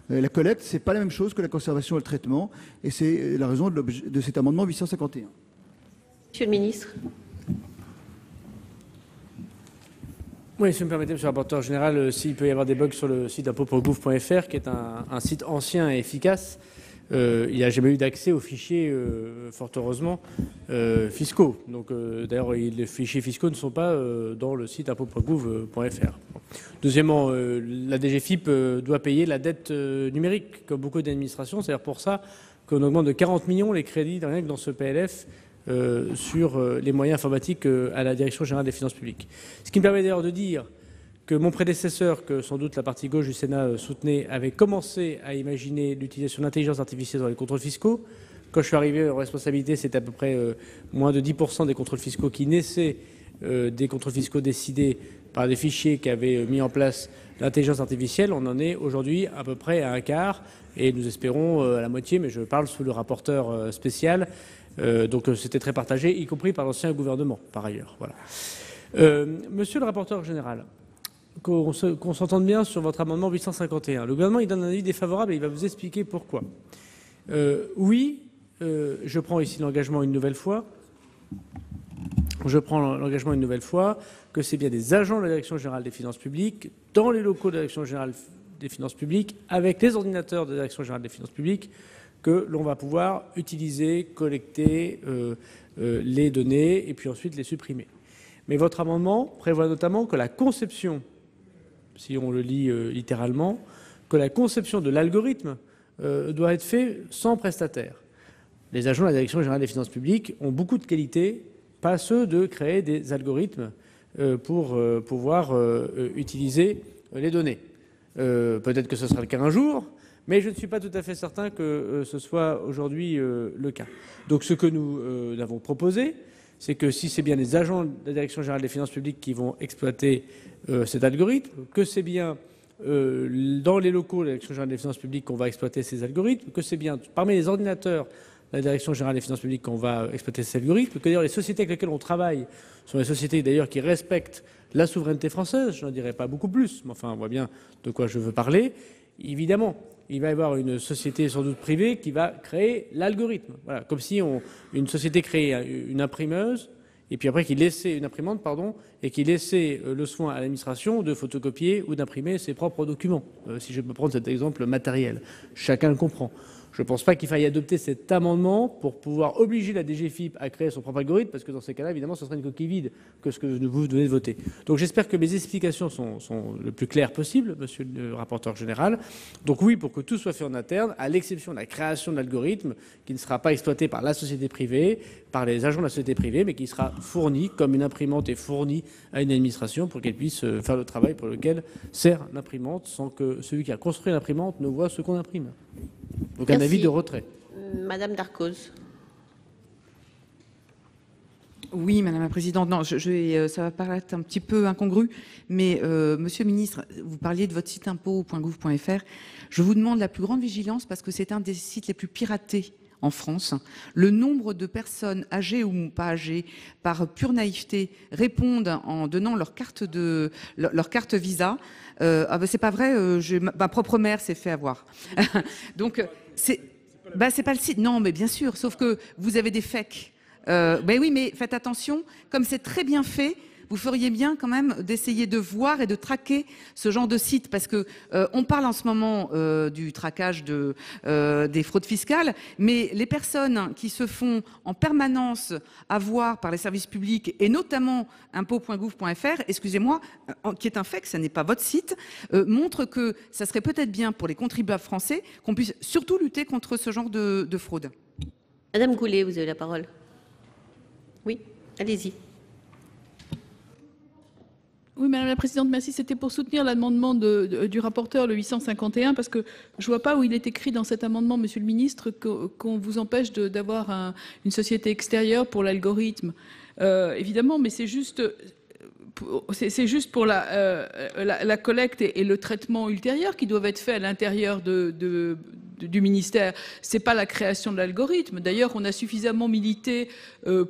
[SPEAKER 6] La collecte, c'est pas la même chose que la conservation et le traitement, et c'est la raison de cet amendement 851.
[SPEAKER 3] Monsieur le ministre.
[SPEAKER 5] Oui, si vous me permettez, monsieur le rapporteur général, s'il peut y avoir des bugs sur le site impôts.gouv.fr, qui est un site ancien et efficace, il n'y a jamais eu d'accès aux fichiers, fort heureusement, fiscaux. Donc, d'ailleurs, les fichiers fiscaux ne sont pas dans le site impôts.gouv.fr. Deuxièmement, la DGFiP doit payer la dette numérique, comme beaucoup d'administrations. C'est-à-dire pour ça qu'on augmente de 40 millions les crédits rien que dans ce PLF sur les moyens informatiques à la Direction générale des finances publiques. Ce qui me permet d'ailleurs de dire que mon prédécesseur, que sans doute la partie gauche du Sénat soutenait, avait commencé à imaginer l'utilisation de l'intelligence artificielle dans les contrôles fiscaux. Quand je suis arrivé en responsabilité, c'était à peu près moins de 10% des contrôles fiscaux qui naissaient des contrôles fiscaux décidés par des fichiers qui avaient mis en place l'intelligence artificielle. On en est aujourd'hui à peu près à un quart et nous espérons à la moitié, mais je parle sous le rapporteur spécial. Donc c'était très partagé, y compris par l'ancien gouvernement, par ailleurs. Voilà. Monsieur le rapporteur général, qu'on s'entende bien sur votre amendement 851. Le gouvernement il donne un avis défavorable et il va vous expliquer pourquoi. Oui, je prends ici l'engagement une nouvelle fois. Que c'est bien des agents de la Direction générale des finances publiques, dans les locaux de la Direction générale des finances publiques, avec les ordinateurs de la Direction générale des finances publiques, que l'on va pouvoir utiliser, collecter les données et puis ensuite les supprimer. Mais votre amendement prévoit notamment que la conception, si on le lit littéralement, que la conception de l'algorithme doit être faite sans prestataire. Les agents de la Direction générale des finances publiques ont beaucoup de qualités, pas ceux de créer des algorithmes pour pouvoir utiliser les données. Peut-être que ce sera le cas un jour, mais je ne suis pas tout à fait certain que ce soit aujourd'hui le cas. Donc ce que nous avons proposé, c'est que si c'est bien les agents de la Direction générale des finances publiques qui vont exploiter cet algorithme, que c'est bien dans les locaux de la Direction générale des finances publiques qu'on va exploiter ces algorithmes, que c'est bien parmi les ordinateurs de la Direction générale des finances publiques qu'on va exploiter ces algorithmes, que d'ailleurs les sociétés avec lesquelles on travaille sont des sociétés d'ailleurs qui respectent la souveraineté française, je n'en dirai pas beaucoup plus, mais enfin on voit bien de quoi je veux parler. Évidemment, il va y avoir une société sans doute privée qui va créer l'algorithme. Voilà, comme si une société créait une imprimeuse et puis après qu'il laissait une imprimante, pardon, et qu'il laissait le soin à l'administration de photocopier ou d'imprimer ses propres documents. Si je peux prendre cet exemple matériel, chacun le comprend. Je ne pense pas qu'il faille adopter cet amendement pour pouvoir obliger la DGFiP à créer son propre algorithme, parce que dans ces cas-là, évidemment, ce serait une coquille vide que ce que vous venez de voter. Donc j'espère que mes explications sont le plus claires possible, monsieur le rapporteur général. Donc oui, pour que tout soit fait en interne, à l'exception de la création de l'algorithme, qui ne sera pas exploité par la société privée, par les agents de la société privée, mais qui sera fourni, comme une imprimante est fournie à une administration, pour qu'elle puisse faire le travail pour lequel sert l'imprimante, sans que celui qui a construit l'imprimante ne voit ce qu'on imprime. Donc
[SPEAKER 3] Merci.
[SPEAKER 5] un avis de retrait.
[SPEAKER 3] Madame Darcos.
[SPEAKER 9] Oui, Madame la Présidente. Non, ça va paraître un petit peu incongru, mais Monsieur le Ministre, vous parliez de votre site impôt.gouv.fr. Je vous demande la plus grande vigilance parce que c'est un des sites les plus piratés en France. Le nombre de personnes âgées ou pas âgées, par pure naïveté, répondent en donnant leur carte Visa. Ah ben c'est pas vrai, ma propre mère s'est fait avoir. Donc c'est pas le site. Non, mais bien sûr, sauf que vous avez des fakes. Ben oui, mais faites attention, comme c'est très bien fait, vous feriez bien quand même d'essayer de voir et de traquer ce genre de site, parce que on parle en ce moment du traquage des fraudes fiscales, mais les personnes qui se font en permanence avoir par les services publics, et notamment impôt.gouv.fr, excusez-moi, qui est un fait que ça n'est pas votre site, montre que ça serait peut-être bien pour les contribuables français qu'on puisse surtout lutter contre ce genre de fraude.
[SPEAKER 3] Madame Goulet, vous avez la parole. Oui, allez-y.
[SPEAKER 10] Oui, Madame la Présidente, merci. C'était pour soutenir l'amendement du rapporteur, le 851, parce que je ne vois pas où il est écrit dans cet amendement, Monsieur le Ministre, qu'on vous empêche d'avoir une société extérieure pour l'algorithme. Évidemment, mais c'est juste pour la collecte et le traitement ultérieur qui doivent être faits à l'intérieur du ministère. C'est pas la création de l'algorithme. D'ailleurs, on a suffisamment milité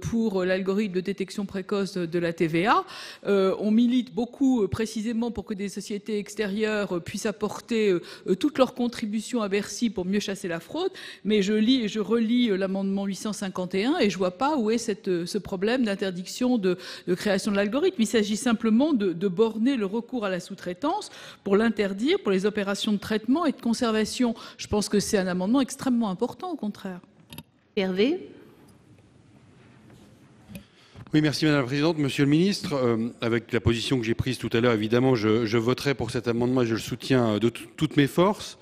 [SPEAKER 10] pour l'algorithme de détection précoce de la TVA. On milite beaucoup précisément pour que des sociétés extérieures puissent apporter toutes leurs contributions à Bercy pour mieux chasser la fraude. Mais je lis et je relis l'amendement 851 et je vois pas où est ce problème d'interdiction de création de l'algorithme. Il s'agit simplement de borner le recours à la sous-traitance pour l'interdire pour les opérations de traitement et de conservation. Je pense que c'est un amendement extrêmement important, au contraire.
[SPEAKER 3] Hervé ?
[SPEAKER 2] Oui, merci Madame la Présidente. Monsieur le Ministre, avec la position que j'ai prise tout à l'heure, évidemment, je voterai pour cet amendement et je le soutiens de toutes mes forces.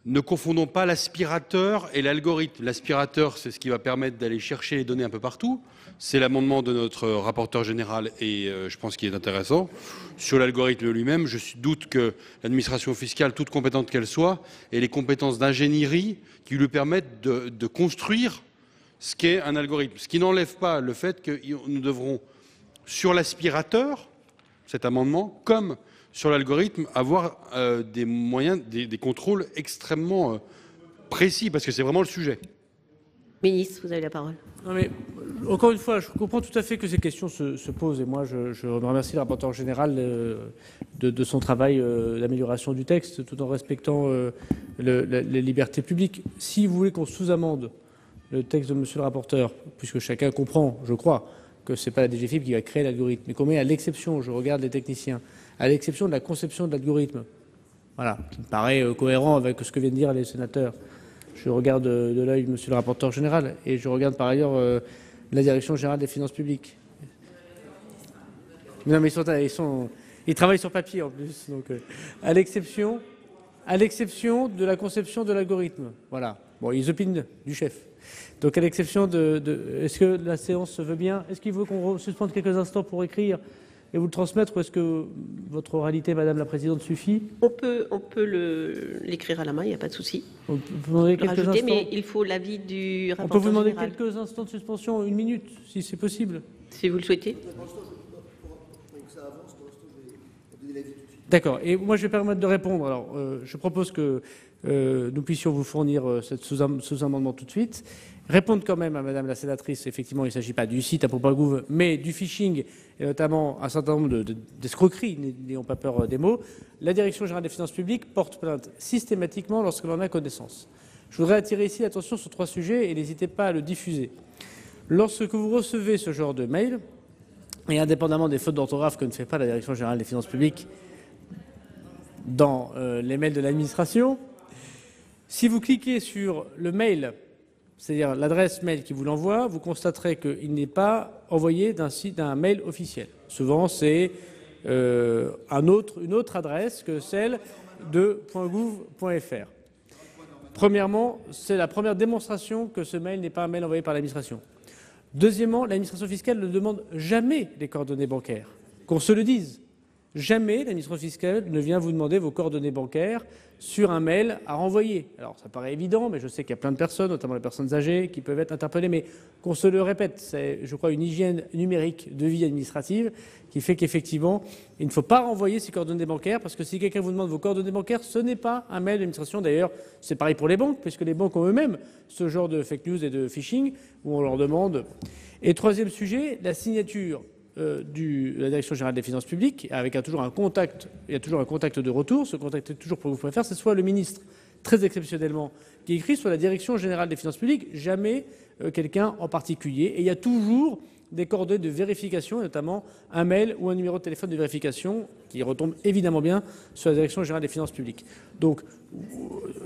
[SPEAKER 2] Ne confondons pas l'aspirateur et l'algorithme. L'aspirateur, c'est ce qui va permettre d'aller chercher les données un peu partout. C'est l'amendement de notre rapporteur général et je pense qu'il est intéressant. Sur l'algorithme lui-même, je doute que l'administration fiscale, toute compétente qu'elle soit, ait les compétences d'ingénierie qui lui permettent de construire ce qu'est un algorithme. Ce qui n'enlève pas le fait que nous devrons, sur l'aspirateur, cet amendement, comme sur l'algorithme, avoir des moyens, des contrôles extrêmement précis, parce que c'est vraiment le sujet.
[SPEAKER 3] Ministre, vous avez la parole.
[SPEAKER 5] Non mais, encore une fois, je comprends tout à fait que ces questions se posent, et moi je remercie le rapporteur général de son travail d'amélioration du texte, tout en respectant les libertés publiques. Si vous voulez qu'on sous-amende le texte de monsieur le rapporteur, puisque chacun comprend, je crois, que ce n'est pas la DGFiP qui va créer l'algorithme, mais qu'on met à l'exception, je regarde les techniciens, à l'exception de la conception de l'algorithme, voilà, qui me paraît cohérent avec ce que viennent de dire les sénateurs. Je regarde de l'œil monsieur le rapporteur général et je regarde par ailleurs la Direction générale des finances publiques. Non, mais ils travaillent sur papier en plus. Donc, à l'exception de la conception de l'algorithme. Voilà. Bon, ils opinent du chef. Donc, à l'exception est-ce que la séance se veut bien? Est-ce qu'il veut qu'on suspende quelques instants pour écrire et vous le transmettre, ou est-ce que votre oralité, Madame la Présidente, suffit?
[SPEAKER 3] On peut l'écrire à la main, il n'y a pas de souci.
[SPEAKER 5] On peut vous demander quelques instants.
[SPEAKER 3] Mais il faut l'avis du rapporteur général.
[SPEAKER 5] On peut vous demander quelques instants de suspension, 1 minute, si c'est possible.
[SPEAKER 3] Si vous le souhaitez.
[SPEAKER 5] D'accord. Et moi, je vais permettre de répondre. Alors, je propose que nous puissions vous fournir ce sous-amendement tout de suite. Répondre quand même à Madame la sénatrice, effectivement, il ne s'agit pas du site impôt.gouv, mais du phishing, et notamment un certain nombre d'escroqueries, n'ayons pas peur des mots. La Direction générale des finances publiques porte plainte systématiquement lorsque l'on a connaissance. Je voudrais attirer ici l'attention sur 3 sujets et n'hésitez pas à le diffuser. Lorsque vous recevez ce genre de mail, et indépendamment des fautes d'orthographe que ne fait pas la Direction générale des finances publiques dans les mails de l'administration, si vous cliquez sur le mail, c'est-à-dire l'adresse mail qui vous l'envoie, vous constaterez qu'il n'est pas envoyé d'un mail officiel. Souvent, c'est une autre adresse que celle de .gouv.fr. Premièrement, c'est la première démonstration que ce mail n'est pas un mail envoyé par l'administration. Deuxièmement, l'administration fiscale ne demande jamais les coordonnées bancaires. Qu'on se le dise. jamais l'administration fiscale ne vient vous demander vos coordonnées bancaires sur un mail à renvoyer. Alors ça paraît évident, mais je sais qu'il y a plein de personnes, notamment les personnes âgées, qui peuvent être interpellées, mais qu'on se le répète, c'est, je crois, une hygiène numérique de vie administrative qui fait qu'effectivement, il ne faut pas renvoyer ces coordonnées bancaires, parce que si quelqu'un vous demande vos coordonnées bancaires, ce n'est pas un mail d'administration. D'ailleurs, c'est pareil pour les banques, puisque les banques ont eux-mêmes ce genre de fake news et de phishing, où on leur demande. Et troisième sujet, la signature de la Direction générale des finances publiques, avec toujours un contact, il y a toujours un contact de retour, ce contact est toujours pour vous faire, c'est soit le ministre, très exceptionnellement, qui écrit, soit la Direction générale des finances publiques, jamais quelqu'un en particulier. Et il y a toujours des coordonnées de vérification, notamment un mail ou un numéro de téléphone de vérification qui retombe évidemment bien sur la Direction générale des finances publiques. Donc,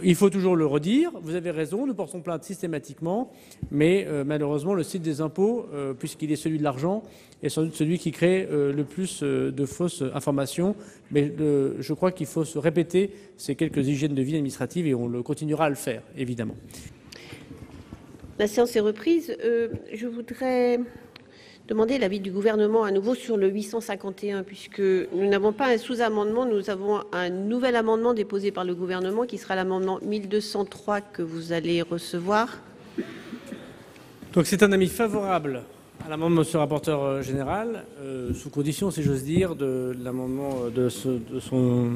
[SPEAKER 5] il faut toujours le redire, vous avez raison, nous portons plainte systématiquement, mais malheureusement, le site des impôts, puisqu'il est celui de l'argent, est sans doute celui qui crée le plus de fausses informations. Mais je crois qu'il faut se répéter ces quelques hygiènes de vie administrative et on le continuera à le faire, évidemment.
[SPEAKER 3] La séance est reprise. Je voudrais demander l'avis du gouvernement à nouveau sur le 851, puisque nous n'avons pas un sous-amendement, nous avons un nouvel amendement déposé par le gouvernement qui sera l'amendement 1203 que vous allez recevoir.
[SPEAKER 5] Donc c'est un avis favorable à l'amendement de monsieur le rapporteur général, sous condition, si j'ose dire, de l'amendement de son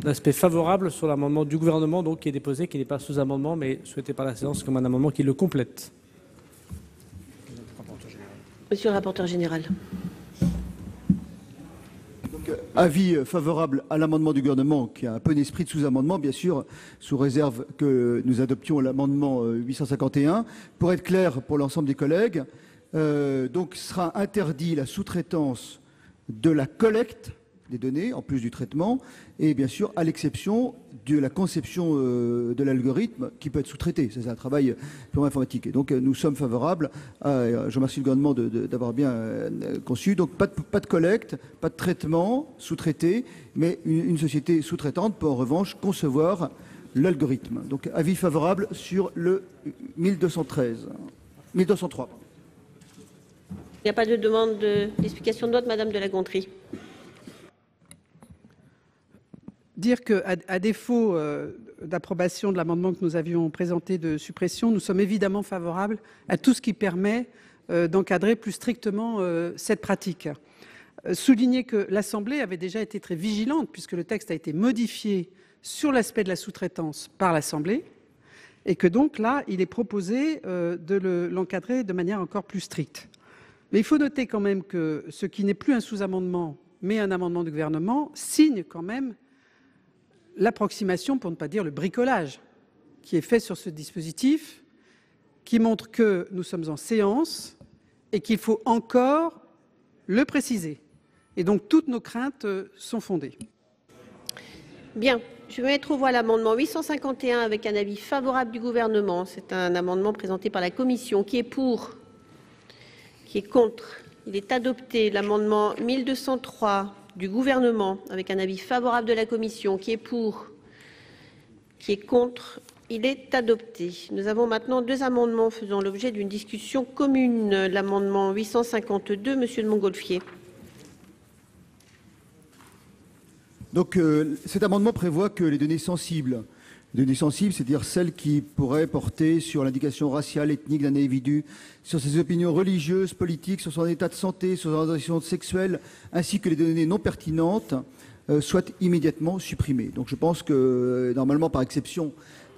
[SPEAKER 5] aspect favorable sur l'amendement du gouvernement, donc qui est déposé, qui n'est pas sous-amendement, mais souhaité par la séance comme un amendement qui le complète.
[SPEAKER 3] Monsieur le rapporteur général.
[SPEAKER 6] Donc, avis favorable à l'amendement du gouvernement qui a un peu d'esprit de sous-amendement, bien sûr, sous réserve que nous adoptions l'amendement 851. Pour être clair pour l'ensemble des collègues, donc sera interdit la sous-traitance de la collecte des données, en plus du traitement, et bien sûr, à l'exception de la conception de l'algorithme qui peut être sous-traité. C'est un travail purement informatique. Et donc, nous sommes favorables. Je remercie le gouvernement d'avoir bien conçu. Donc, pas de collecte, pas de traitement sous-traité, mais une société sous-traitante peut en revanche concevoir l'algorithme. Donc, avis favorable sur le 1203.
[SPEAKER 3] Il n'y a pas de demande d'explication de vote, Madame de La Gontrie.
[SPEAKER 4] Dire qu'à défaut d'approbation de l'amendement que nous avions présenté de suppression, nous sommes évidemment favorables à tout ce qui permet d'encadrer plus strictement cette pratique. Souligner que l'Assemblée avait déjà été très vigilante puisque le texte a été modifié sur l'aspect de la sous-traitance par l'Assemblée et que donc là, il est proposé de l'encadrer de manière encore plus stricte. Mais il faut noter quand même que ce qui n'est plus un sous-amendement mais un amendement du gouvernement signe quand même l'approximation, pour ne pas dire le bricolage, qui est fait sur ce dispositif, qui montre que nous sommes en séance et qu'il faut encore le préciser. Et donc, toutes nos craintes sont fondées.
[SPEAKER 3] Bien. Je vais mettre aux voix l'amendement 851 avec un avis favorable du gouvernement. C'est un amendement présenté par la Commission. Qui est pour? Qui est contre? Il est adopté. L'amendement 1203 du gouvernement avec un avis favorable de la Commission. Qui est pour? Qui est contre? Il est adopté. Nous avons maintenant deux amendements faisant l'objet d'une discussion commune. L'amendement 852, monsieur de Montgolfier.
[SPEAKER 6] Donc cet amendement prévoit que les données sensibles, c'est-à-dire celles qui pourraient porter sur l'indication raciale, ethnique d'un individu, sur ses opinions religieuses, politiques, sur son état de santé, sur son orientation sexuelle, ainsi que les données non pertinentes, soient immédiatement supprimées. Donc je pense que normalement, par exception,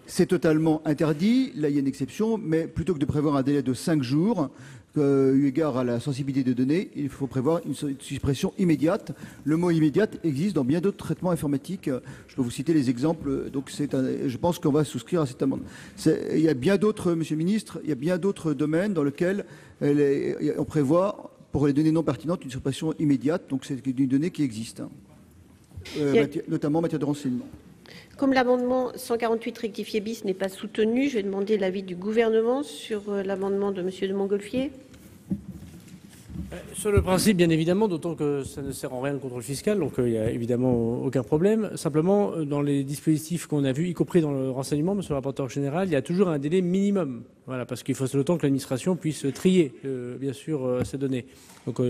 [SPEAKER 6] c'est totalement interdit. Là, il y a une exception, mais plutôt que de prévoir un délai de 5 jours, eu égard à la sensibilité des données, il faut prévoir une suppression immédiate. Le mot immédiate existe dans bien d'autres traitements informatiques. Je peux vous citer les exemples. Donc je pense qu'on va souscrire à cet amendement. Il y a bien d'autres, Monsieur le Ministre, il y a bien d'autres domaines dans lesquels on prévoit, pour les données non pertinentes, une suppression immédiate. Donc c'est une donnée qui existe, notamment en matière de renseignement.
[SPEAKER 3] Comme l'amendement 148 rectifié bis n'est pas soutenu, je vais demander l'avis du gouvernement sur l'amendement de monsieur de Montgolfier.
[SPEAKER 5] Sur le principe, bien évidemment, d'autant que ça ne sert en rien le contrôle fiscal, donc il n'y a évidemment aucun problème. Simplement, dans les dispositifs qu'on a vus, y compris dans le renseignement, monsieur le rapporteur général, il y a toujours un délai minimum. Voilà, parce qu'il faut le temps que l'administration puisse trier, bien sûr, ces données. Donc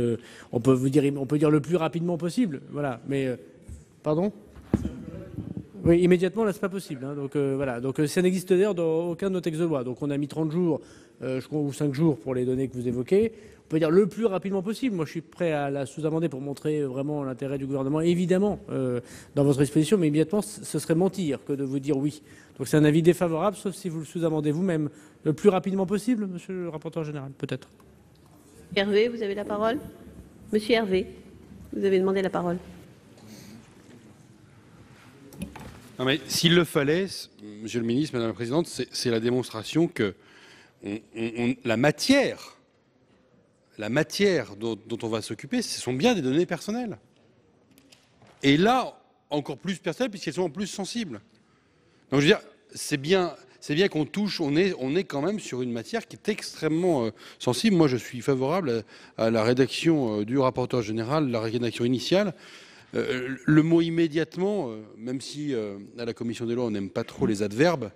[SPEAKER 5] on peut dire le plus rapidement possible. Voilà, mais pardon. Oui, immédiatement, là, c'est pas possible. Hein. Donc voilà. Donc ça n'existe d'ailleurs dans aucun de nos textes de loi. Donc on a mis 30 jours, je crois, ou 5 jours pour les données que vous évoquez. On peut dire le plus rapidement possible. Moi, je suis prêt à la sous-amender pour montrer vraiment l'intérêt du gouvernement, évidemment, dans votre exposition. Mais immédiatement, ce serait mentir que de vous dire oui. Donc c'est un avis défavorable, sauf si vous le sous-amendez vous-même. Le plus rapidement possible, monsieur le rapporteur général, peut-être.
[SPEAKER 3] Hervé, vous avez la parole. Monsieur Hervé, vous avez demandé la parole.
[SPEAKER 2] Non mais s'il le fallait, Monsieur le ministre, Madame la Présidente, c'est la démonstration que la matière dont on va s'occuper, ce sont bien des données personnelles. Et là, encore plus personnelles, puisqu'elles sont en plus sensibles. Donc je veux dire, c'est bien qu'on touche, on est quand même sur une matière qui est extrêmement sensible. Moi, je suis favorable à la rédaction du rapporteur général, la rédaction initiale. Le mot immédiatement, même si à la commission des lois on n'aime pas trop les adverbes,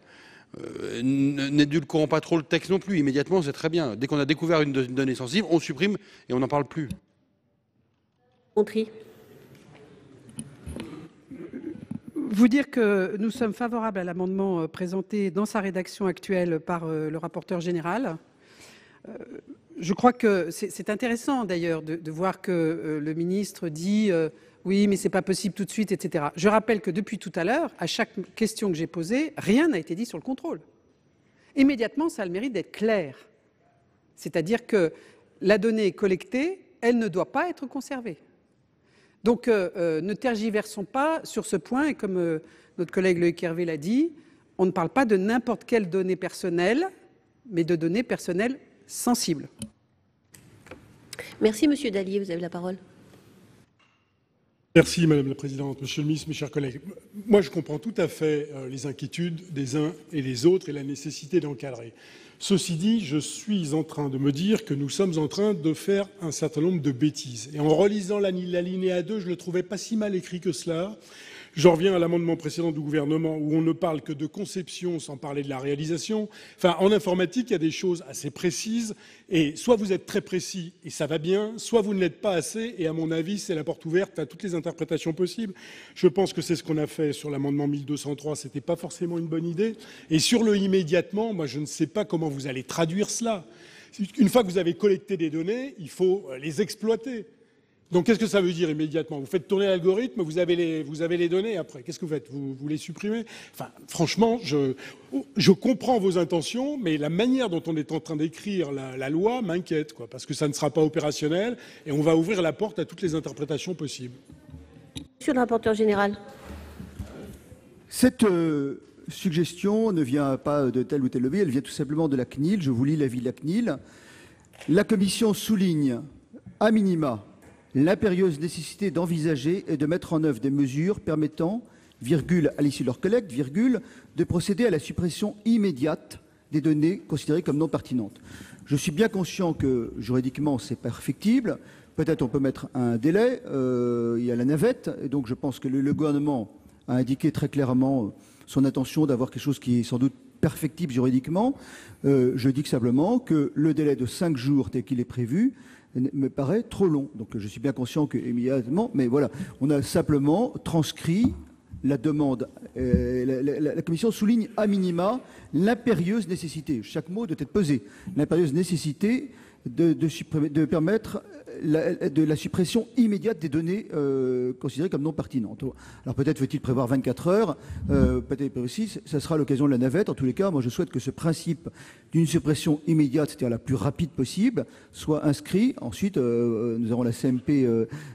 [SPEAKER 2] n'édulcorons pas trop le texte non plus. Immédiatement, c'est très bien. Dès qu'on a découvert une donnée sensible, on supprime et on n'en parle plus.
[SPEAKER 3] Contry.
[SPEAKER 4] Vous dire que nous sommes favorables à l'amendement présenté dans sa rédaction actuelle par le rapporteur général. Je crois que c'est intéressant d'ailleurs de voir que le ministre dit oui, mais c'est pas possible tout de suite, etc. Je rappelle que depuis tout à l'heure, à chaque question que j'ai posée, rien n'a été dit sur le contrôle. Immédiatement, ça a le mérite d'être clair. C'est-à-dire que la donnée est collectée, elle ne doit pas être conservée. Donc, ne tergiversons pas sur ce point. Et comme notre collègue Loïc Hervé l'a dit, on ne parle pas de n'importe quelle donnée personnelle, mais de données personnelles sensibles.
[SPEAKER 3] Merci, Monsieur Dallier, vous avez la parole.
[SPEAKER 11] Merci Madame la Présidente, Monsieur le Ministre, mes chers collègues. Moi, je comprends tout à fait les inquiétudes des uns et des autres et la nécessité d'encadrer. Ceci dit, je suis en train de me dire que nous sommes en train de faire un certain nombre de bêtises. Et en relisant l'alinéa 2, je ne le trouvais pas si mal écrit que cela. J'en reviens à l'amendement précédent du gouvernement où on ne parle que de conception sans parler de la réalisation. Enfin, en informatique, il y a des choses assez précises et soit vous êtes très précis et ça va bien, soit vous ne l'êtes pas assez et à mon avis, c'est la porte ouverte à toutes les interprétations possibles. Je pense que c'est ce qu'on a fait sur l'amendement 1203, c'était pas forcément une bonne idée. Et sur le immédiatement, moi je ne sais pas comment vous allez traduire cela. Une fois que vous avez collecté des données, il faut les exploiter. Donc, qu'est-ce que ça veut dire immédiatement? Vous faites tourner l'algorithme, vous avez les données après. Qu'est-ce que vous faites? Vous les supprimez? Enfin, franchement, je comprends vos intentions, mais la manière dont on est en train d'écrire la loi m'inquiète, quoi, parce que ça ne sera pas opérationnel et on va ouvrir la porte à toutes les interprétations possibles.
[SPEAKER 3] Monsieur le rapporteur général.
[SPEAKER 6] Cette suggestion ne vient pas de tel ou tel lobby, elle vient tout simplement de la CNIL. Je vous lis l'avis de la CNIL. La Commission souligne, à minima, l'impérieuse nécessité d'envisager et de mettre en œuvre des mesures permettant, virgule, à l'issue de leur collecte, virgule, de procéder à la suppression immédiate des données considérées comme non pertinentes. Je suis bien conscient que juridiquement c'est perfectible. Peut-être on peut mettre un délai. Il y a la navette, et donc je pense que le gouvernement a indiqué très clairement son intention d'avoir quelque chose qui est sans doute perfectible juridiquement. Je dis que simplement que le délai de 5 jours tel qu'il est prévu me paraît trop long. Donc je suis bien conscient qu'immédiatement, mais voilà, on a simplement transcrit la demande. La Commission souligne à minima l'impérieuse nécessité. Chaque mot doit être pesé. L'impérieuse nécessité de permettre de la suppression immédiate des données considérées comme non pertinentes. Alors peut-être faut-il prévoir 24 heures, peut-être aussi, ça sera l'occasion de la navette. En tous les cas, moi je souhaite que ce principe d'une suppression immédiate, c'est-à-dire la plus rapide possible, soit inscrit. Ensuite, nous aurons la CMP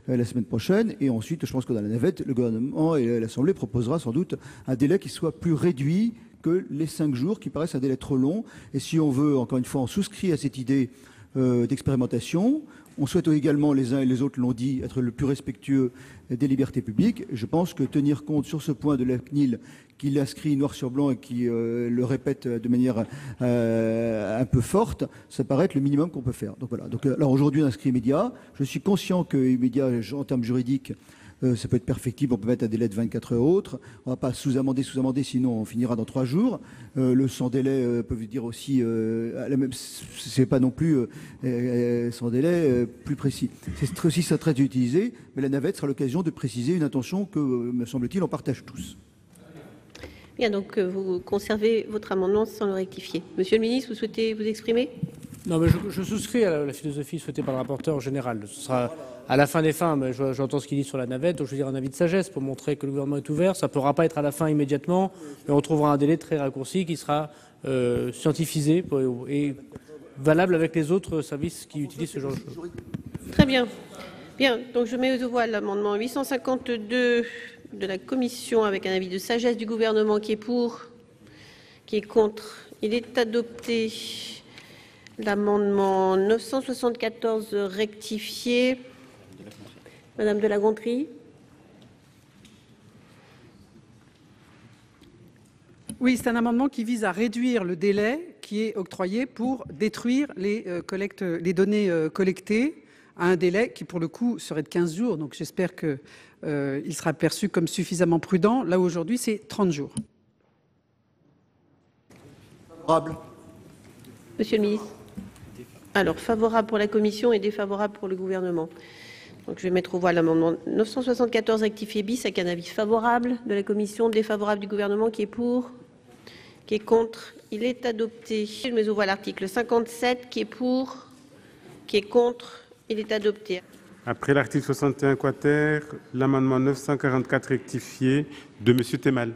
[SPEAKER 6] la semaine prochaine, et ensuite, je pense que dans la navette, le gouvernement et l'Assemblée proposera sans doute un délai qui soit plus réduit que les 5 jours, qui paraissent un délai trop long. Et si on veut, encore une fois, on souscrit à cette idée d'expérimentation, On souhaite également, les uns et les autres l'ont dit, être le plus respectueux des libertés publiques. Je pense que tenir compte sur ce point de la CNIL, qui l'inscrit noir sur blanc et qui le répète de manière un peu forte, ça paraît être le minimum qu'on peut faire. Donc voilà. Donc, alors aujourd'hui, on inscrit immédiat. Je suis conscient que immédiat, en termes juridiques, ça peut être perfectible, on peut mettre un délai de 24 heures autres. On ne va pas sous-amender, sinon on finira dans 3 jours. Le sans délai peut dire aussi, c'est pas non plus sans délai plus précis. C'est aussi ça traite d'utiliser, mais la navette sera l'occasion de préciser une intention que, me semble-t-il, on partage tous.
[SPEAKER 3] Bien, donc vous conservez votre amendement sans le rectifier. Monsieur le ministre, vous souhaitez vous exprimer ?
[SPEAKER 5] Non, mais je souscris à la philosophie souhaitée par le rapporteur en général. Ce sera à la fin des fins, mais j'entends ce qu'il dit sur la navette, donc je veux dire un avis de sagesse pour montrer que le gouvernement est ouvert. Ça ne pourra pas être à la fin immédiatement, mais on trouvera un délai très raccourci qui sera scientifisé et valable avec les autres services qui utilisent ce genre de choses.
[SPEAKER 3] Très bien. Bien, donc je mets aux voix l'amendement 852 de la Commission avec un avis de sagesse du gouvernement qui est pour, qui est contre. Il est adopté. L'amendement 974 rectifié. Madame de La Gontrie.
[SPEAKER 4] Oui, c'est un amendement qui vise à réduire le délai qui est octroyé pour détruire les données collectées à un délai qui, pour le coup, serait de 15 jours. Donc j'espère qu'il sera perçu comme suffisamment prudent. Là, aujourd'hui, c'est 30 jours.
[SPEAKER 6] Favorable.
[SPEAKER 3] Monsieur le ministre. Alors, favorable pour la Commission et défavorable pour le gouvernement. Donc, je vais mettre aux voix l'amendement 974 rectifié bis avec un avis favorable de la Commission, défavorable du gouvernement, qui est pour, qui est contre. Il est adopté. Je mets aux voix l'article 57, qui est pour, qui est contre. Il est adopté.
[SPEAKER 12] Après l'article 61 quater, l'amendement 944 rectifié de M. Temal.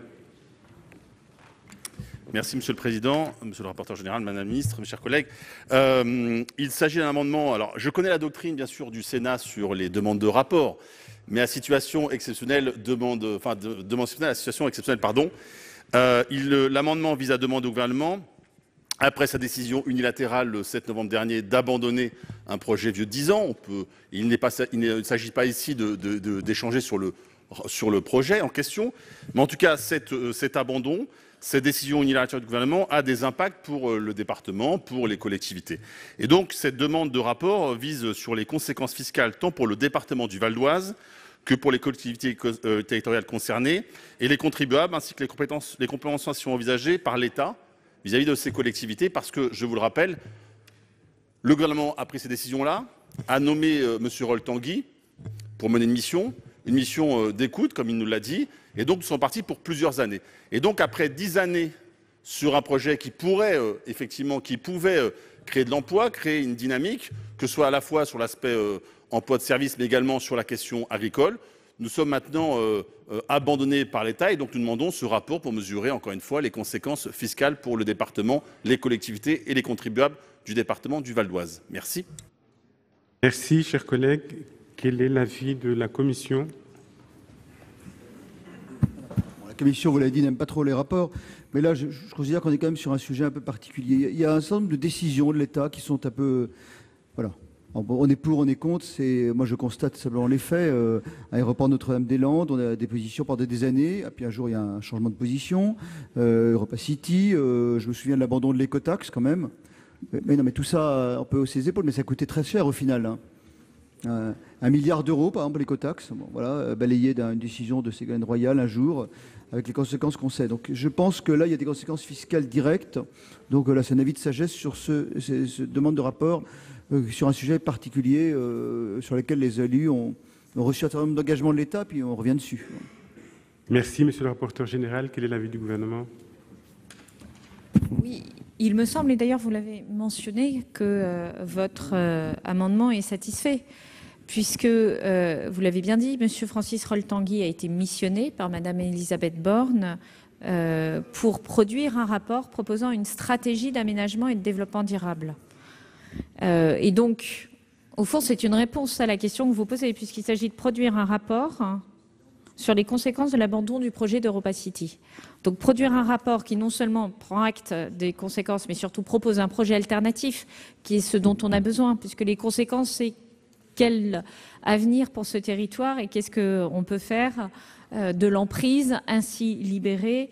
[SPEAKER 8] Merci Monsieur le Président, Monsieur le rapporteur général, Madame la Ministre, mes chers collègues. Il s'agit d'un amendement. Alors, je connais la doctrine, bien sûr, du Sénat sur les demandes de rapport, mais à situation exceptionnelle, à situation exceptionnelle, pardon. L'amendement vise à demander au gouvernement, après sa décision unilatérale le 7 novembre dernier d'abandonner un projet vieux de 10 ans. Il ne s'agit pas ici d'échanger sur le projet en question, mais en tout cas, cet abandon, cette décision unilatérale du gouvernement a des impacts pour le département, pour les collectivités. Et donc, cette demande de rapport vise sur les conséquences fiscales tant pour le département du Val-d'Oise que pour les collectivités territoriales concernées et les contribuables, ainsi que les compensations envisagées par l'État vis-à-vis de ces collectivités, parce que, je vous le rappelle, le gouvernement a pris ces décisions-là, a nommé M. Rol-Tanguy pour mener une mission d'écoute, comme il nous l'a dit, et donc nous sommes partis pour plusieurs années. Et donc après 10 années sur un projet qui pourrait pouvait créer de l'emploi, créer une dynamique, que ce soit à la fois sur l'aspect emploi de service, mais également sur la question agricole, nous sommes maintenant abandonnés par l'État et donc nous demandons ce rapport pour mesurer encore une fois les conséquences fiscales pour le département, les collectivités et les contribuables du département du Val-d'Oise. Merci.
[SPEAKER 12] Merci, chers collègues. Quel est l'avis de la Commission ?
[SPEAKER 6] La Commission, vous l'avez dit, n'aime pas trop les rapports, mais là, je considère qu'on est quand même sur un sujet un peu particulier. Il y a un certain nombre de décisions de l'État qui sont un peu... Voilà. On est pour, on est contre. Moi, je constate simplement les faits. Aéroport Notre-Dame-des-Landes, on a des positions pendant des années. Et puis un jour, il y a un changement de position. Europa City, je me souviens de l'abandon de l'écotaxe quand même. Mais non, mais tout ça, on peut hausser les épaules, mais ça coûtait très cher au final. Hein. 1 milliard d'euros, par exemple, l'écotaxe. Bon, voilà, balayé d'une décision de Ségolène Royal un jour, avec les conséquences qu'on sait. Donc je pense que là, il y a des conséquences fiscales directes. Donc là, c'est un avis de sagesse sur ce demande de rapport sur un sujet particulier sur lequel les élus ont reçu un certain nombre d'engagements de l'État, puis on revient dessus.
[SPEAKER 12] Merci, Monsieur le rapporteur général. Quel est l'avis du gouvernement ?
[SPEAKER 13] Oui, il me semble, et d'ailleurs vous l'avez mentionné, que votre amendement est satisfait, puisque, vous l'avez bien dit, M. Francis Rol-Tanguy a été missionné par Mme Elisabeth Borne pour produire un rapport proposant une stratégie d'aménagement et de développement durable. Et donc, au fond, c'est une réponse à la question que vous posez, puisqu'il s'agit de produire un rapport sur les conséquences de l'abandon du projet d'Europa City. Donc, produire un rapport qui non seulement prend acte des conséquences, mais surtout propose un projet alternatif, qui est ce dont on a besoin, puisque les conséquences, c'est quel avenir pour ce territoire et qu'est-ce qu'on peut faire de l'emprise ainsi libérée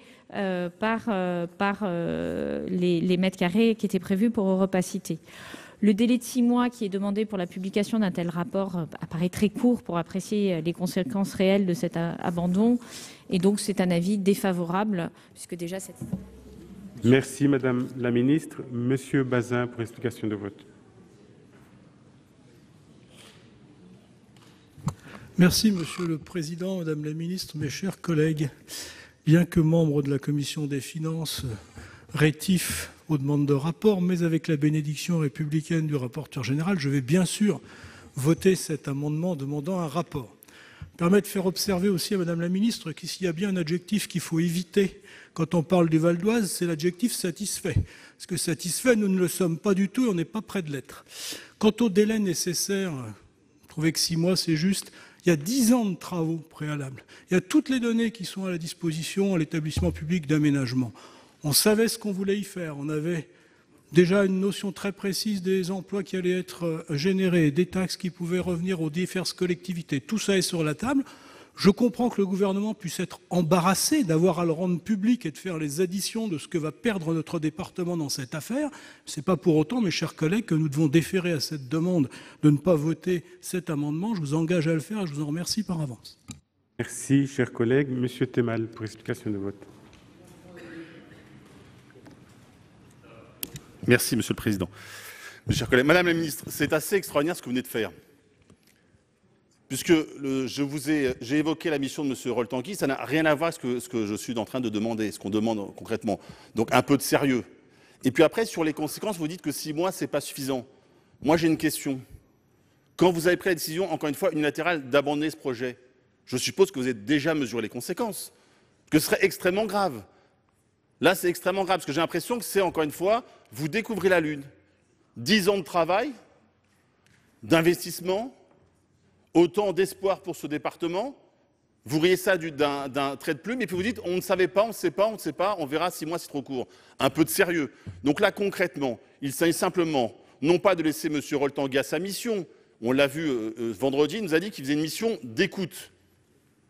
[SPEAKER 13] par les mètres carrés qui étaient prévus pour Europacité. Le délai de 6 mois qui est demandé pour la publication d'un tel rapport apparaît très court pour apprécier les conséquences réelles de cet abandon. Et donc, c'est un avis défavorable, puisque déjà cette...
[SPEAKER 12] Merci, Madame la Ministre. Monsieur Bazin, pour explication de vote.
[SPEAKER 14] Merci, Monsieur le Président, Madame la Ministre, mes chers collègues. Bien que membre de la Commission des Finances, rétif aux demandes de rapport, mais avec la bénédiction républicaine du rapporteur général, je vais bien sûr voter cet amendement demandant un rapport. Permet de faire observer aussi à Madame la Ministre qu'ici y a bien un adjectif qu'il faut éviter quand on parle du Val d'Oise, c'est l'adjectif satisfait. Parce que satisfait, nous ne le sommes pas du tout et on n'est pas près de l'être. Quant au délai nécessaire, vous trouvez que 6 mois c'est juste, il y a 10 ans de travaux préalables. Il y a toutes les données qui sont à la disposition à l'établissement public d'aménagement. On savait ce qu'on voulait y faire. On avait déjà une notion très précise des emplois qui allaient être générés, des taxes qui pouvaient revenir aux diverses collectivités. Tout ça est sur la table. Je comprends que le gouvernement puisse être embarrassé d'avoir à le rendre public et de faire les additions de ce que va perdre notre département dans cette affaire. Ce n'est pas pour autant, mes chers collègues, que nous devons déférer à cette demande de ne pas voter cet amendement. Je vous engage à le faire et je vous en remercie par avance.
[SPEAKER 12] Merci, chers collègues. Monsieur Temal, pour explication de vote.
[SPEAKER 8] Merci, Monsieur le Président. Mes chers collègues, Madame la Ministre, c'est assez extraordinaire ce que vous venez de faire. Puisque j'ai évoqué la mission de M. Rol-Tanguy, ça n'a rien à voir avec ce que je suis en train de demander, ce qu'on demande concrètement. Donc un peu de sérieux. Et puis après, sur les conséquences, vous dites que 6 mois, ce n'est pas suffisant. Moi, j'ai une question. Quand vous avez pris la décision, encore une fois, unilatérale, d'abandonner ce projet, je suppose que vous avez déjà mesuré les conséquences, que ce serait extrêmement grave. Là, c'est extrêmement grave, parce que j'ai l'impression que c'est, encore une fois, vous découvrez la Lune. 10 ans de travail, d'investissement, autant d'espoir pour ce département. Vous riez ça d'un trait de plume, et puis vous dites, on ne savait pas, on ne sait pas, on ne sait pas, on verra, 6 mois, c'est trop court. Un peu de sérieux. Donc là, concrètement, il s'agit simplement, non pas de laisser M. Rol-Tanguy à sa mission. On l'a vu vendredi, il nous a dit qu'il faisait une mission d'écoute.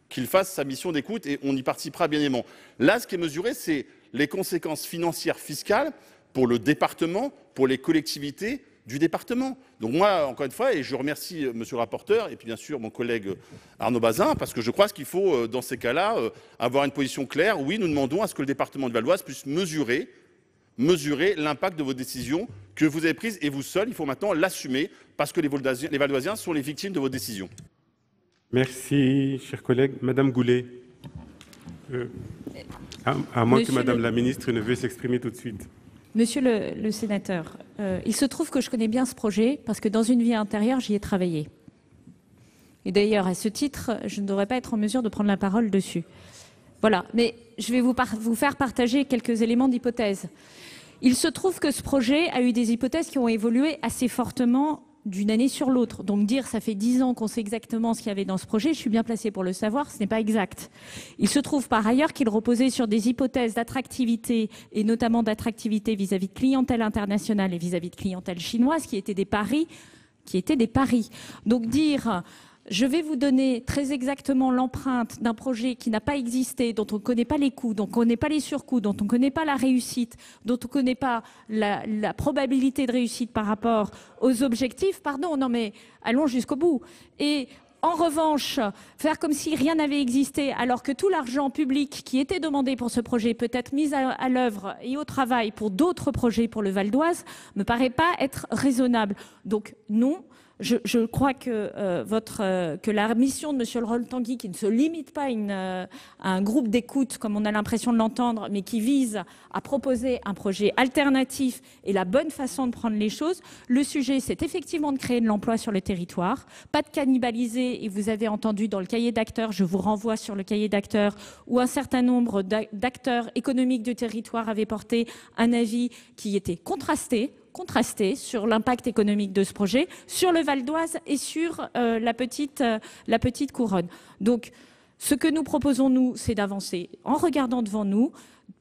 [SPEAKER 8] Qu'il fasse sa mission d'écoute, et on y participera bien évidemment. Là, ce qui est mesuré, c'est les conséquences financières fiscales pour le département, pour les collectivités du département. Donc moi, encore une fois, et je remercie monsieur le rapporteur et puis bien sûr mon collègue Arnaud Bazin, parce que je crois qu'il faut, dans ces cas-là, avoir une position claire. Oui, nous demandons à ce que le département de Val d'Oise puisse mesurer l'impact de vos décisions que vous avez prises, et vous seul, il faut maintenant l'assumer, parce que les Val-d'Oisiens sont les victimes de vos décisions.
[SPEAKER 12] Merci, chers collègues. Madame Goulet. À moins que Madame la Ministre ne veuille s'exprimer tout de suite.
[SPEAKER 13] Monsieur le sénateur, il se trouve que je connais bien ce projet parce que dans une vie antérieure, j'y ai travaillé. Et d'ailleurs, à ce titre, je ne devrais pas être en mesure de prendre la parole dessus. Voilà, mais je vais vous faire partager quelques éléments d'hypothèse. Il se trouve que ce projet a eu des hypothèses qui ont évolué assez fortement d'une année sur l'autre. Donc dire ça fait 10 ans qu'on sait exactement ce qu'il y avait dans ce projet, je suis bien placée pour le savoir, ce n'est pas exact. Il se trouve par ailleurs qu'il reposait sur des hypothèses d'attractivité, et notamment d'attractivité vis-à-vis de clientèle internationale et vis-à-vis de clientèle chinoise, qui étaient des paris. Donc dire... Je vais vous donner très exactement l'empreinte d'un projet qui n'a pas existé, dont on ne connaît pas les coûts, dont on ne connaît pas les surcoûts, dont on ne connaît pas la réussite, dont on ne connaît pas la probabilité de réussite par rapport aux objectifs. Pardon, non mais allons jusqu'au bout. Et en revanche, faire comme si rien n'avait existé alors que tout l'argent public qui était demandé pour ce projet peut être mis à l'œuvre et au travail pour d'autres projets pour le Val d'Oise, me paraît pas être raisonnable. Donc non. Je crois que la mission de M. Rol-Tanguy, qui ne se limite pas à un groupe d'écoute, comme on a l'impression de l'entendre, mais qui vise à proposer un projet alternatif et la bonne façon de prendre les choses, le sujet, c'est effectivement de créer de l'emploi sur le territoire, pas de cannibaliser, et vous avez entendu dans le cahier d'acteurs, je vous renvoie sur le cahier d'acteurs, où un certain nombre d'acteurs économiques du territoire avaient porté un avis qui était contrasté sur l'impact économique de ce projet, sur le Val d'Oise et sur la petite couronne. Donc, ce que nous proposons, nous, c'est d'avancer en regardant devant nous,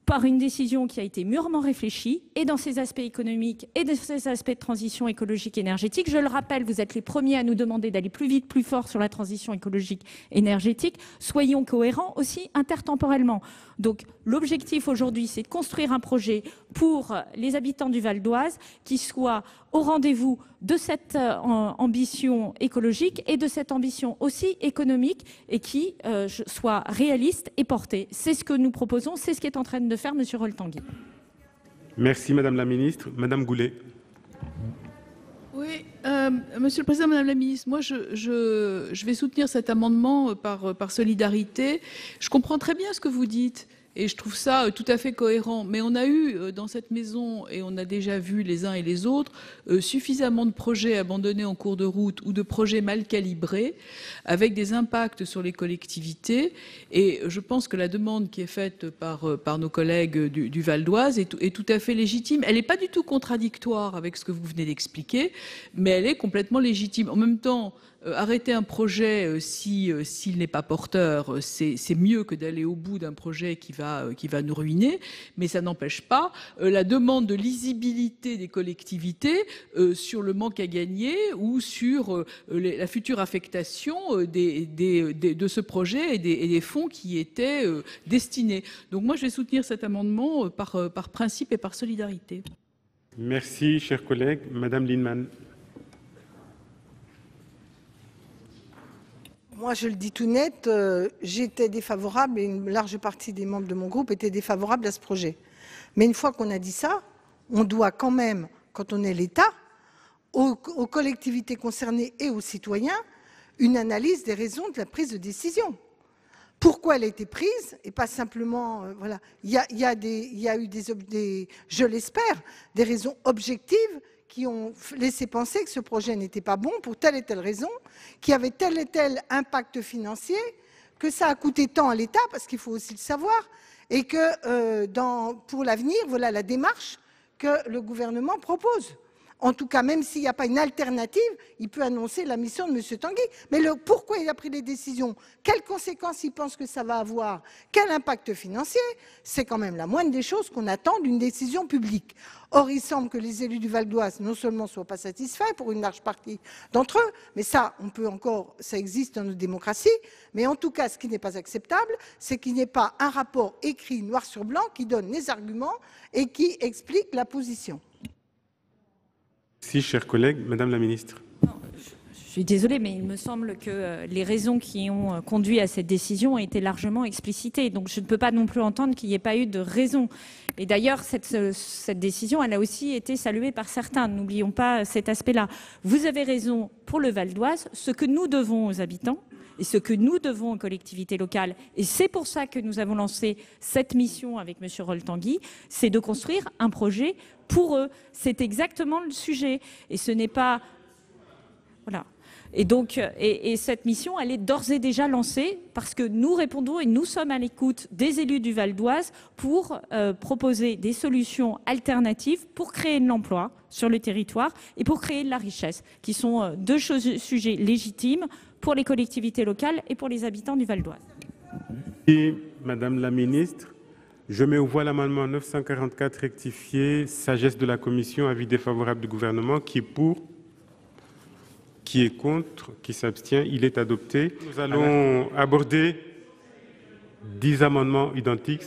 [SPEAKER 13] par une décision qui a été mûrement réfléchie, et dans ses aspects économiques, et dans ses aspects de transition écologique et énergétique. Je le rappelle, vous êtes les premiers à nous demander d'aller plus vite, plus fort sur la transition écologique et énergétique. Soyons cohérents aussi intertemporellement. Donc l'objectif aujourd'hui, c'est de construire un projet pour les habitants du Val d'Oise qui soit au rendez-vous de cette ambition écologique et de cette ambition aussi économique et qui soit réaliste et porté. C'est ce que nous proposons, c'est ce qu'est en train de faire M. Rol-Tanguy.
[SPEAKER 12] Merci Madame la Ministre. Madame Goulet.
[SPEAKER 10] Oui, Monsieur le Président, Madame la Ministre, moi je vais soutenir cet amendement par solidarité. Je comprends très bien ce que vous dites. Et je trouve ça tout à fait cohérent. Mais on a eu dans cette maison, et on a déjà vu les uns et les autres, suffisamment de projets abandonnés en cours de route ou de projets mal calibrés, avec des impacts sur les collectivités. Et je pense que la demande qui est faite par nos collègues du Val d'Oise est tout à fait légitime. Elle n'est pas du tout contradictoire avec ce que vous venez d'expliquer, mais elle est complètement légitime. En même temps, arrêter un projet s'il n'est pas porteur, c'est mieux que d'aller au bout d'un projet qui va nous ruiner, mais ça n'empêche pas la demande de lisibilité des collectivités sur le manque à gagner ou sur la future affectation de ce projet et des fonds qui étaient destinés. Donc moi, je vais soutenir cet amendement par principe et par solidarité.
[SPEAKER 12] Merci, chers collègues. Madame Lienemann.
[SPEAKER 15] Moi, je le dis tout net, j'étais défavorable et une large partie des membres de mon groupe étaient défavorables à ce projet. Mais une fois qu'on a dit ça, on doit quand même, quand on est l'État, aux collectivités concernées et aux citoyens, une analyse des raisons de la prise de décision. Pourquoi elle a été prise et pas simplement, voilà, il y a eu je l'espère, des raisons objectives qui ont laissé penser que ce projet n'était pas bon pour telle et telle raison, qu'il y avait tel et tel impact financier, que ça a coûté tant à l'État, parce qu'il faut aussi le savoir, et que pour l'avenir, voilà la démarche que le gouvernement propose. En tout cas, même s'il n'y a pas une alternative, il peut annoncer la mission de M. Tanguy. Mais pourquoi il a pris les décisions, quelles conséquences il pense que ça va avoir, quel impact financier, c'est quand même la moindre des choses qu'on attend d'une décision publique. Or, il semble que les élus du Val d'Oise, non seulement ne soient pas satisfaits pour une large partie d'entre eux, mais ça, ça existe dans nos démocraties, mais en tout cas, ce qui n'est pas acceptable, c'est qu'il n'y ait pas un rapport écrit noir sur blanc qui donne les arguments et qui explique la position.
[SPEAKER 12] Merci, chers collègues. Madame la Ministre.
[SPEAKER 13] Je suis désolée, mais il me semble que les raisons qui ont conduit à cette décision ont été largement explicitées. Donc je ne peux pas non plus entendre qu'il n'y ait pas eu de raison. Et d'ailleurs, cette décision, elle a aussi été saluée par certains. N'oublions pas cet aspect-là. Vous avez raison pour le Val d'Oise, ce que nous devons aux habitants et ce que nous devons aux collectivités locales. Et c'est pour ça que nous avons lancé cette mission avec M. Rol-Tanguy, c'est de construire un projet pour eux. C'est exactement le sujet. Et ce n'est pas... Voilà. Et donc, et cette mission, elle est d'ores et déjà lancée parce que nous répondons et nous sommes à l'écoute des élus du Val d'Oise pour proposer des solutions alternatives pour créer de l'emploi sur le territoire et pour créer de la richesse, qui sont deux sujets légitimes pour les collectivités locales et pour les habitants du Val d'Oise.
[SPEAKER 12] Et Madame la Ministre, je mets aux voix l'amendement 944 rectifié, sagesse de la Commission, avis défavorable du gouvernement, qui est pour, qui est contre, qui s'abstient, il est adopté. Nous allons aborder 10 amendements identiques,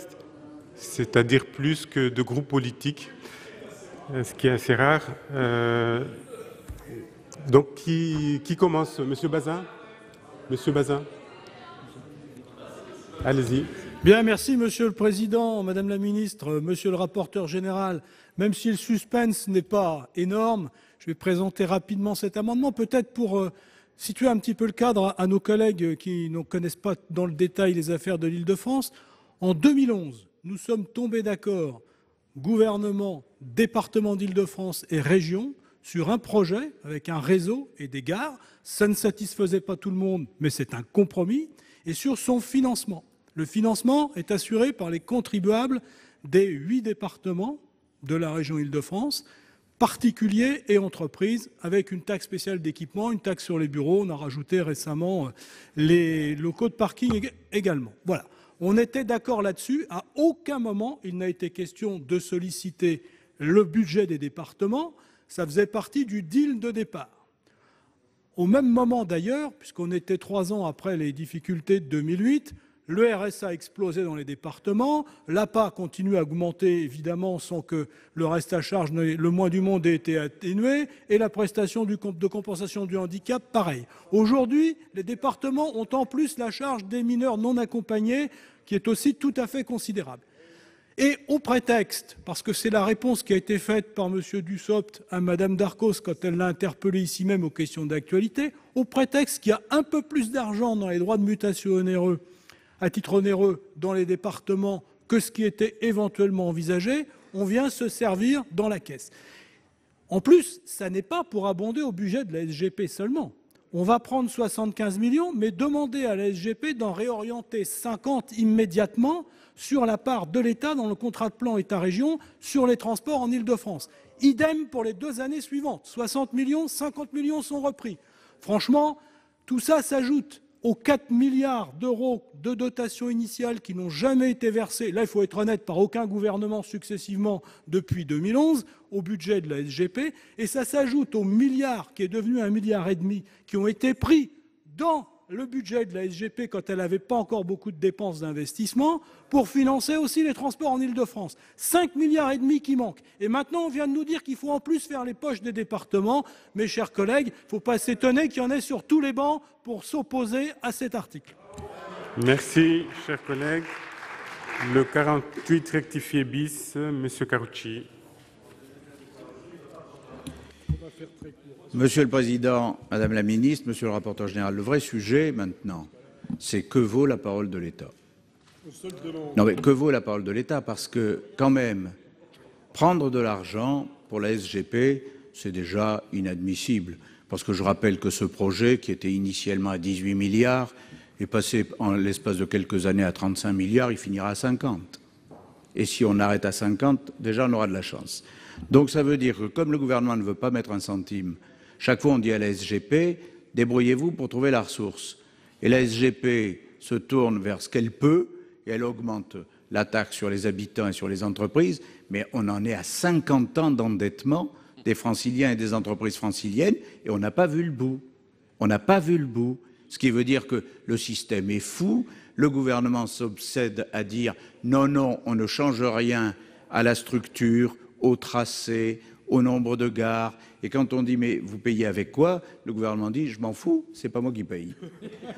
[SPEAKER 12] c'est-à-dire plus que de groupes politiques, ce qui est assez rare. Donc, qui commence? Monsieur Bazin? Monsieur Bazin? Allez-y.
[SPEAKER 14] Bien, merci Monsieur le Président, Madame la Ministre, Monsieur le rapporteur général. Même si le suspense n'est pas énorme, je vais présenter rapidement cet amendement, peut-être pour situer un petit peu le cadre à nos collègues qui ne connaissent pas dans le détail les affaires de l'Île-de-France. En 2011, nous sommes tombés d'accord, gouvernement, département d'Île-de-France et région, sur un projet avec un réseau et des gares. Ça ne satisfaisait pas tout le monde, mais c'est un compromis. Et sur son financement. Le financement est assuré par les contribuables des 8 départements de la région Île-de-France, particuliers et entreprises, avec une taxe spéciale d'équipement, une taxe sur les bureaux. On a rajouté récemment les locaux de parking également. Voilà. On était d'accord là-dessus. À aucun moment, il n'a été question de solliciter le budget des départements. Ça faisait partie du deal de départ. Au même moment d'ailleurs, puisqu'on était 3 ans après les difficultés de 2008, le RSA explosait dans les départements, l'APA continue à augmenter évidemment sans que le reste à charge, le moins du monde, ait été atténué, et la prestation de compensation du handicap, pareil. Aujourd'hui, les départements ont en plus la charge des mineurs non accompagnés, qui est aussi tout à fait considérable. Et au prétexte, parce que c'est la réponse qui a été faite par M. Dussopt à Mme Darcos quand elle l'a interpellé ici même aux questions d'actualité, au prétexte qu'il y a un peu plus d'argent dans les droits de mutation onéreux, à titre onéreux dans les départements que ce qui était éventuellement envisagé, on vient se servir dans la caisse. En plus, ça n'est pas pour abonder au budget de la SGP seulement. On va prendre 75 millions, mais demander à la SGP d'en réorienter 50 immédiatement sur la part de l'État dans le contrat de plan État-région sur les transports en Île-de-France. Idem pour les 2 années suivantes. 60 millions, 50 millions sont repris. Franchement, tout ça s'ajoute aux 4 milliards d'euros de dotation initiale qui n'ont jamais été versés, là il faut être honnête, par aucun gouvernement successivement depuis 2011, au budget de la SGP, et ça s'ajoute aux milliards, qui est devenu 1,5 milliard, qui ont été pris dans le budget de la SGP quand elle n'avait pas encore beaucoup de dépenses d'investissement, pour financer aussi les transports en Île-de-France. 5,5 milliards qui manquent. Et maintenant, on vient de nous dire qu'il faut en plus faire les poches des départements. Mes chers collègues, il ne faut pas s'étonner qu'il y en ait sur tous les bancs pour s'opposer à cet article.
[SPEAKER 12] Merci, chers collègues. Le 48 rectifié bis, M. Karoutchi.
[SPEAKER 16] Monsieur le Président, Madame la Ministre, Monsieur le rapporteur général, le vrai sujet maintenant, c'est que vaut la parole de l'État. Non mais que vaut la parole de l'État? Parce que quand même, prendre de l'argent pour la SGP, c'est déjà inadmissible. Parce que je rappelle que ce projet, qui était initialement à 18 milliards, est passé en l'espace de quelques années à 35 milliards, il finira à 50. Et si on arrête à 50, déjà on aura de la chance. Donc ça veut dire que comme le gouvernement ne veut pas mettre un centime, chaque fois on dit à la SGP, débrouillez-vous pour trouver la ressource. Et la SGP se tourne vers ce qu'elle peut et elle augmente la taxe sur les habitants et sur les entreprises, mais on en est à 50 ans d'endettement des franciliens et des entreprises franciliennes et on n'a pas vu le bout. On n'a pas vu le bout. Ce qui veut dire que le système est fou, le gouvernement s'obsède à dire non, non, on ne change rien à la structure, au tracé, au nombre de gares. Et quand on dit mais vous payez avec quoi, le gouvernement dit je m'en fous, c'est pas moi qui paye.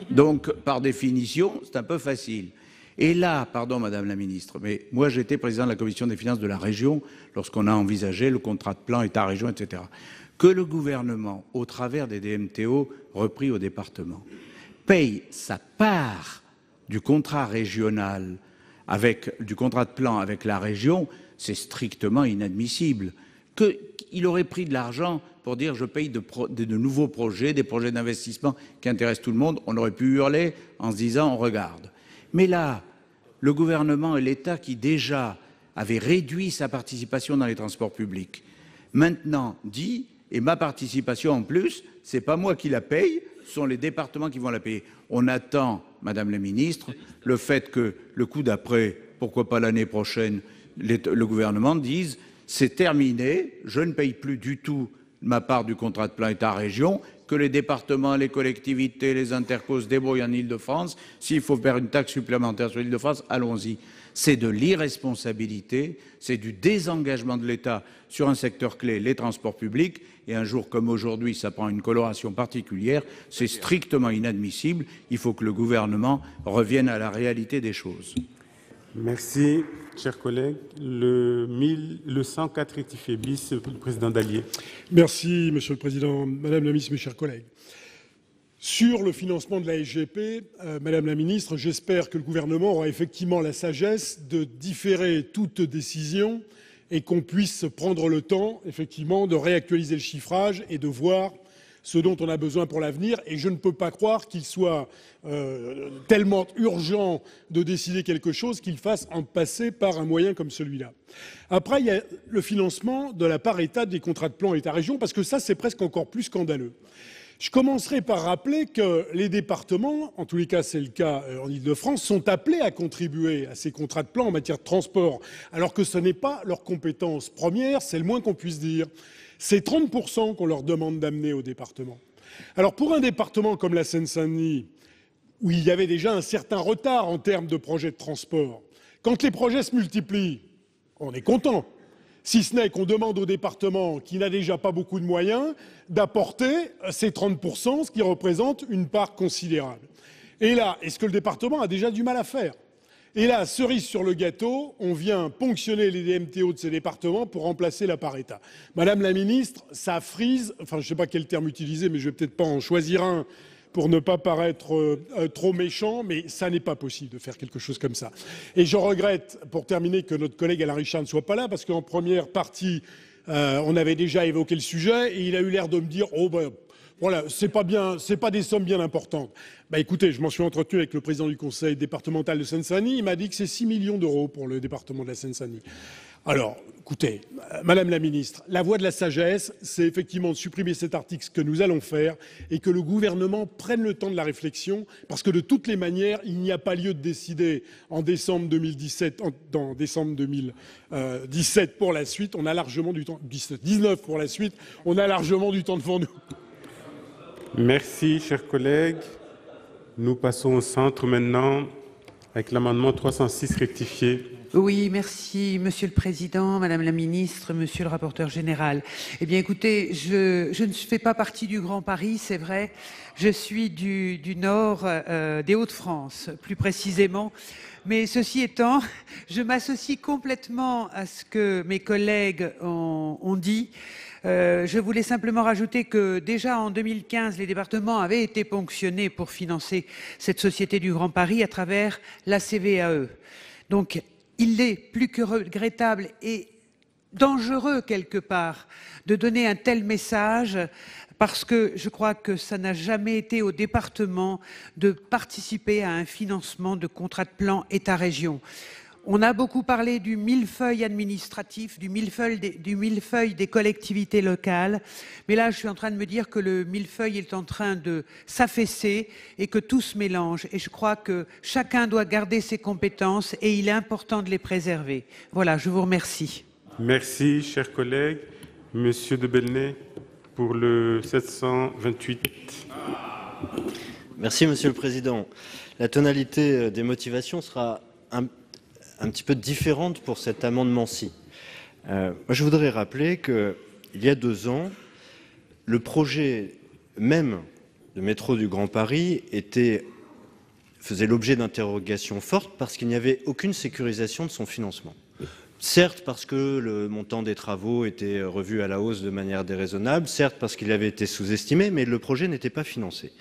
[SPEAKER 16] Donc par définition, c'est un peu facile. Et là, pardon Madame la Ministre, mais moi j'étais président de la commission des finances de la région lorsqu'on a envisagé le contrat de plan État-région, etc. Que le gouvernement, au travers des DMTO repris au département, paye sa part du contrat régional, du contrat de plan avec la région, c'est strictement inadmissible. Qu'il aurait pris de l'argent pour dire je paye de nouveaux projets, des projets d'investissement qui intéressent tout le monde, on aurait pu hurler en se disant on regarde. Mais là, le gouvernement et l'État qui déjà avaient réduit sa participation dans les transports publics, maintenant dit, et ma participation en plus, c'est pas moi qui la paye, ce sont les départements qui vont la payer. On attend, Madame la Ministre, le fait que le coup d'après, pourquoi pas l'année prochaine, le gouvernement dise c'est terminé, je ne paye plus du tout ma part du contrat de plan État-région, que les départements, les collectivités, les intercos se débrouillent en Île-de-France. S'il faut faire une taxe supplémentaire sur l'Île-de-France, allons-y. C'est de l'irresponsabilité, c'est du désengagement de l'État sur un secteur clé, les transports publics. Et un jour comme aujourd'hui, ça prend une coloration particulière. C'est strictement inadmissible. Il faut que le gouvernement revienne à la réalité des choses.
[SPEAKER 12] Merci, chers collègues. Le 104 rectifié bis, le président Dallier.
[SPEAKER 11] Merci, Monsieur le Président. Madame la Ministre, mes chers collègues. Sur le financement de la SGP, Madame la Ministre, j'espère que le gouvernement aura effectivement la sagesse de différer toute décision et qu'on puisse prendre le temps, effectivement, de réactualiser le chiffrage et de voir ce dont on a besoin pour l'avenir. Et je ne peux pas croire qu'il soit tellement urgent de décider quelque chose qu'il fasse en passer par un moyen comme celui-là. Après, il y a le financement de la part État des contrats de plan État-région, parce que ça, c'est presque encore plus scandaleux. Je commencerai par rappeler que les départements, en tous les cas c'est le cas en Ile-de-France, sont appelés à contribuer à ces contrats de plan en matière de transport, alors que ce n'est pas leur compétence première, c'est le moins qu'on puisse dire. C'est 30% qu'on leur demande d'amener aux départements. Alors pour un département comme la Seine-Saint-Denis, où il y avait déjà un certain retard en termes de projets de transport, quand les projets se multiplient, on est content. Si ce n'est qu'on demande au département, qui n'a déjà pas beaucoup de moyens, d'apporter ces 30%, ce qui représente une part considérable. Et là, est-ce que le département a déjà du mal à faire? Et là, cerise sur le gâteau, on vient ponctionner les DMTO de ces départements pour remplacer la part État. Madame la ministre, ça frise, enfin je ne sais pas quel terme utiliser, mais je ne vais peut-être pas en choisir un pour ne pas paraître trop méchant, mais ça n'est pas possible de faire quelque chose comme ça. Et je regrette, pour terminer, que notre collègue Alain Richard ne soit pas là, parce qu'en première partie, on avait déjà évoqué le sujet, et il a eu l'air de me dire « Oh ben, voilà, c'est pas des sommes bien importantes ». Bah écoutez, je m'en suis entretenu avec le président du conseil départemental de Seine-Saint-Denis, il m'a dit que c'est 6 millions d'euros pour le département de la Seine-Saint-Denis. Alors, écoutez, Madame la Ministre, la voie de la sagesse, c'est effectivement de supprimer cet article, ce que nous allons faire, et que le gouvernement prenne le temps de la réflexion, parce que de toutes les manières, il n'y a pas lieu de décider en décembre 2017, dans décembre 2017 pour la suite, on a largement du temps, 19 pour la suite, on a largement du temps devant nous.
[SPEAKER 12] Merci, chers collègues. Nous passons au centre maintenant avec l'amendement 306 rectifié.
[SPEAKER 9] Oui, merci, Monsieur le Président, Madame la Ministre, Monsieur le rapporteur général. Eh bien, écoutez, je ne fais pas partie du Grand Paris, c'est vrai. Je suis du nord des Hauts-de-France, plus précisément. Mais ceci étant, je m'associe complètement à ce que mes collègues ont dit. Je voulais simplement rajouter que déjà en 2015, les départements avaient été ponctionnés pour financer cette Société du Grand Paris à travers la CVAE. Donc, il est plus que regrettable et dangereux quelque part de donner un tel message parce que je crois que ça n'a jamais été au département de participer à un financement de contrat de plan État-région. On a beaucoup parlé du millefeuille administratif, du millefeuille des collectivités locales. Mais là, je suis en train de me dire que le millefeuille est en train de s'affaisser et que tout se mélange. Et je crois que chacun doit garder ses compétences et il est important de les préserver. Voilà, je vous remercie.
[SPEAKER 12] Merci, chers collègues. Monsieur de Belenet, pour le 728.
[SPEAKER 17] Merci, Monsieur le Président. La tonalité des motivations sera un petit peu différente pour cet amendement-ci. Je voudrais rappeler qu'il y a 2 ans, le projet même de métro du Grand Paris faisait l'objet d'interrogations fortes parce qu'il n'y avait aucune sécurisation de son financement. Certes parce que le montant des travaux était revu à la hausse de manière déraisonnable, certes parce qu'il avait été sous-estimé, mais le projet n'était pas financé.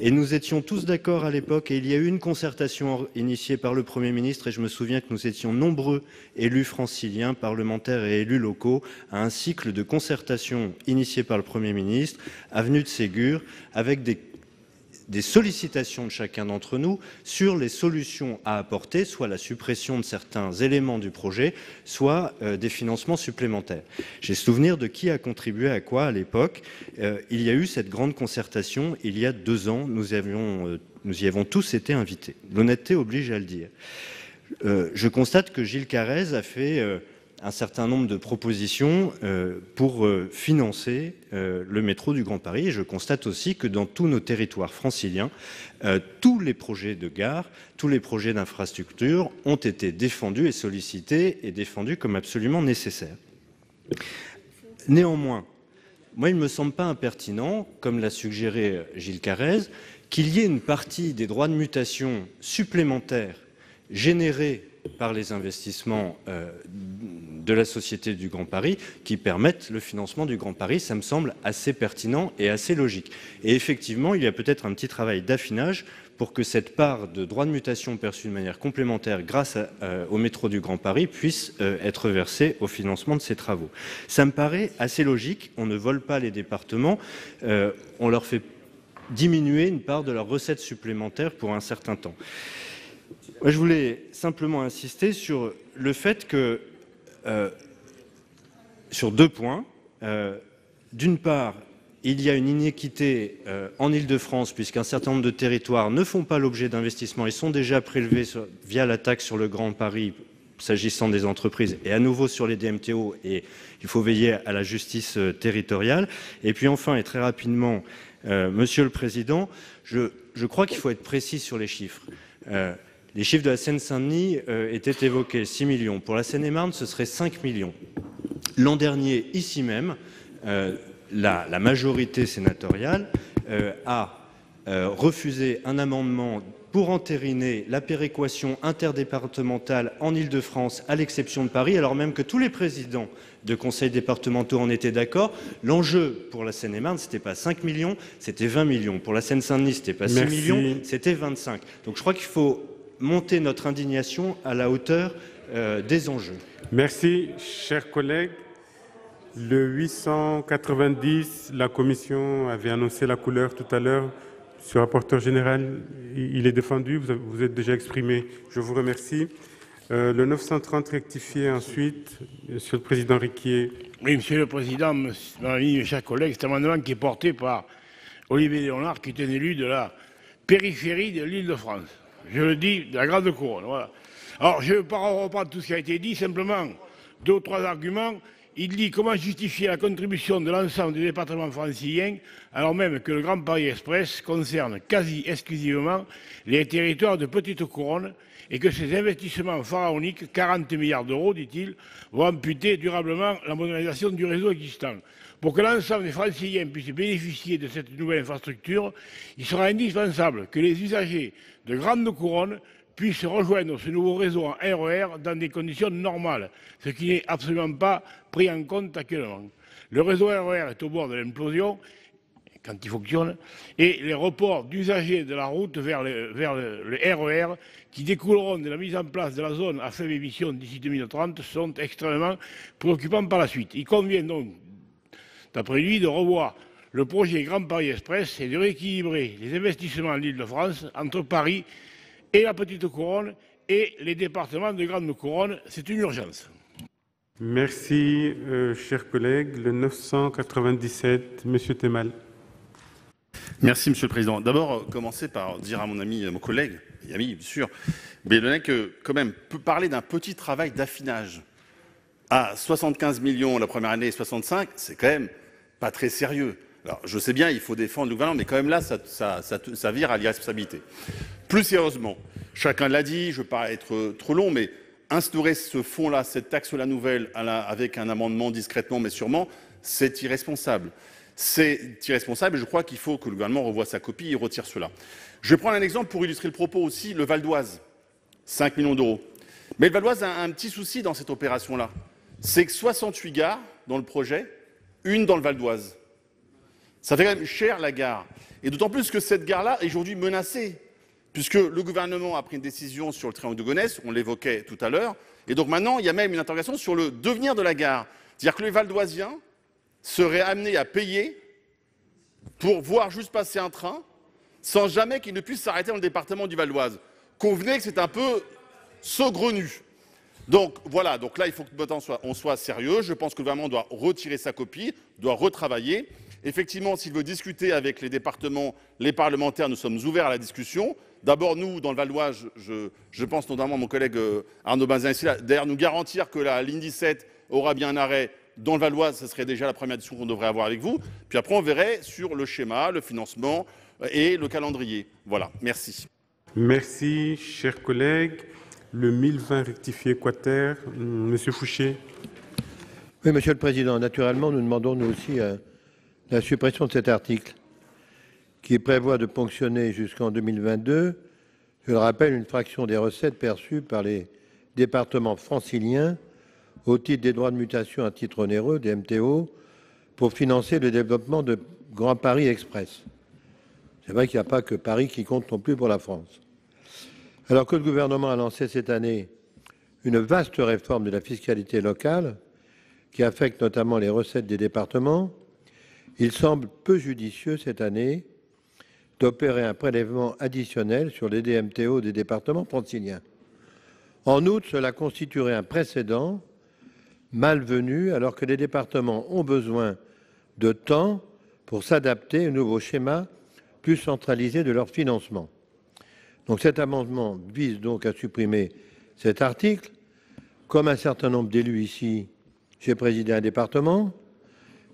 [SPEAKER 17] Et nous étions tous d'accord à l'époque, et il y a eu une concertation initiée par le Premier ministre, et je me souviens que nous étions nombreux élus franciliens, parlementaires et élus locaux, à un cycle de concertation initié par le Premier ministre, avenue de Ségur, avec des sollicitations de chacun d'entre nous sur les solutions à apporter, soit la suppression de certains éléments du projet, soit des financements supplémentaires. J'ai souvenir de qui a contribué à quoi à l'époque. Il y a eu cette grande concertation il y a 2 ans. Nous y avons tous été invités. L'honnêteté oblige à le dire. Je constate que Gilles Carrez a fait un certain nombre de propositions pour financer le métro du Grand Paris. Et je constate aussi que dans tous nos territoires franciliens, tous les projets de gare, tous les projets d'infrastructure ont été défendus et sollicités et défendus comme absolument nécessaires. Néanmoins, moi, il ne me semble pas impertinent, comme l'a suggéré Gilles Carrez, qu'il y ait une partie des droits de mutation supplémentaires générés par les investissements de la Société du Grand Paris qui permettent le financement du Grand Paris. Ça me semble assez pertinent et assez logique. Et effectivement, il y a peut-être un petit travail d'affinage pour que cette part de droits de mutation perçue de manière complémentaire grâce au métro du Grand Paris puisse être versée au financement de ces travaux. Ça me paraît assez logique. On ne vole pas les départements. On leur fait diminuer une part de leurs recettes supplémentaires pour un certain temps. Moi, je voulais simplement insister sur le fait que, sur 2 points, d'une part, il y a une inéquité en Île-de-France, puisqu'un certain nombre de territoires ne font pas l'objet d'investissements et sont déjà prélevés via la taxe sur le Grand Paris, s'agissant des entreprises, et à nouveau sur les DMTO, et il faut veiller à la justice territoriale. Et puis enfin, et très rapidement, Monsieur le Président, je crois qu'il faut être précis sur les chiffres. Les chiffres de la Seine-Saint-Denis étaient évoqués, 6 millions. Pour la Seine-et-Marne, ce serait 5 millions. L'an dernier, ici même, la majorité sénatoriale a refusé un amendement pour entériner la péréquation interdépartementale en Île-de-France, à l'exception de Paris, alors même que tous les présidents de conseils départementaux en étaient d'accord. L'enjeu pour la Seine-et-Marne, ce n'était pas 5 millions, c'était 20 millions. Pour la Seine-Saint-Denis, ce n'était pas 6 millions, c'était 25. Donc je crois qu'il faut monter notre indignation à la hauteur des enjeux.
[SPEAKER 12] Merci, chers collègues. Le 890, la Commission avait annoncé la couleur tout à l'heure. Monsieur le rapporteur général, il est défendu, vous êtes déjà exprimé, je vous remercie. Le 930 rectifié ensuite, Monsieur le Président Riquier.
[SPEAKER 18] Oui, Monsieur le Président, mes chers collègues, c'est un amendement qui est porté par Olivier Léonard, qui est un élu de la périphérie de l'Île-de-France. Je le dis, de la Grande Couronne. Voilà. Alors, je ne vais pas reprendre tout ce qui a été dit, simplement 2 ou 3 arguments. Il dit comment justifier la contribution de l'ensemble des départements franciliens, alors même que le Grand Paris Express concerne quasi exclusivement les territoires de petite couronne et que ces investissements pharaoniques, 40 milliards d'euros, dit-il, vont amputer durablement la modernisation du réseau existant. Pour que l'ensemble des franciliens puissent bénéficier de cette nouvelle infrastructure, il sera indispensable que les usagers de grande couronne puissent rejoindre ce nouveau réseau en RER dans des conditions normales, ce qui n'est absolument pas pris en compte actuellement. Le réseau RER est au bord de l'implosion quand il fonctionne, et les reports d'usagers de la route vers le RER qui découleront de la mise en place de la zone à faible émission d'ici 2030 sont extrêmement préoccupants par la suite. Il convient donc, d'après lui, de revoir le projet Grand Paris Express et de rééquilibrer les investissements en Île-de-France entre Paris et la petite couronne et les départements de grande couronne. C'est une urgence.
[SPEAKER 12] Merci, chers collègues. Le 997, Monsieur Temal.
[SPEAKER 8] Merci, Monsieur le Président. D'abord, commencer par dire à mon collègue, et ami, bien sûr, Bélonet, que quand même, peut parler d'un petit travail d'affinage à 75 millions la première année et 65, c'est quand même pas très sérieux. Alors, je sais bien, il faut défendre le gouvernement, mais quand même là, ça vire à l'irresponsabilité. Plus sérieusement, chacun l'a dit, je ne veux pas être trop long, mais instaurer ce fonds-là, cette taxe-là nouvelle, avec un amendement discrètement, mais sûrement, c'est irresponsable. C'est irresponsable et je crois qu'il faut que le gouvernement revoie sa copie et retire cela. Je vais prendre un exemple pour illustrer le propos aussi, le Val d'Oise, 5 millions d'euros. Mais le Val d'Oise a un petit souci dans cette opération-là. C'est que 68 gares dans le projet, une dans le Val d'Oise. Ça fait quand même cher la gare. Et d'autant plus que cette gare-là est aujourd'hui menacée, puisque le gouvernement a pris une décision sur le triangle de Gonesse, on l'évoquait tout à l'heure, et donc maintenant il y a même une interrogation sur le devenir de la gare. C'est-à-dire que les Val-d'Oisiens seraient amenés à payer pour voir juste passer un train, sans jamais qu'il ne puisse s'arrêter dans le département du Val d'Oise. Convenez que c'est un peu saugrenu. Donc voilà, donc là il faut que maintenant on soit sérieux. Je pense que le gouvernement doit retirer sa copie, doit retravailler. Effectivement, s'il veut discuter avec les départements, les parlementaires, nous sommes ouverts à la discussion. D'abord, nous, dans le Val d'Oise, je pense notamment à mon collègue Arnaud Bazin ici, d'ailleurs nous garantir que la ligne 17 aura bien un arrêt dans le Val d'Oise, ce serait déjà la première discussion qu'on devrait avoir avec vous. Puis après, on verrait sur le schéma, le financement et le calendrier. Voilà, merci.
[SPEAKER 12] Merci, chers collègues. Le 1020 rectifié quater, Monsieur Fouché.
[SPEAKER 19] Oui, Monsieur le Président, naturellement, nous demandons nous aussi la suppression de cet article qui prévoit de ponctionner jusqu'en 2022, je le rappelle, une fraction des recettes perçues par les départements franciliens au titre des droits de mutation à titre onéreux, des MTO, pour financer le développement de Grand Paris Express. C'est vrai qu'il n'y a pas que Paris qui compte non plus pour la France. Alors que le gouvernement a lancé cette année une vaste réforme de la fiscalité locale qui affecte notamment les recettes des départements, il semble peu judicieux cette année d'opérer un prélèvement additionnel sur les DMTO des départements franciliens. En outre, cela constituerait un précédent malvenu alors que les départements ont besoin de temps pour s'adapter au nouveau schéma plus centralisé de leur financement. Donc cet amendement vise donc à supprimer cet article. Comme un certain nombre d'élus ici, j'ai présidé un département.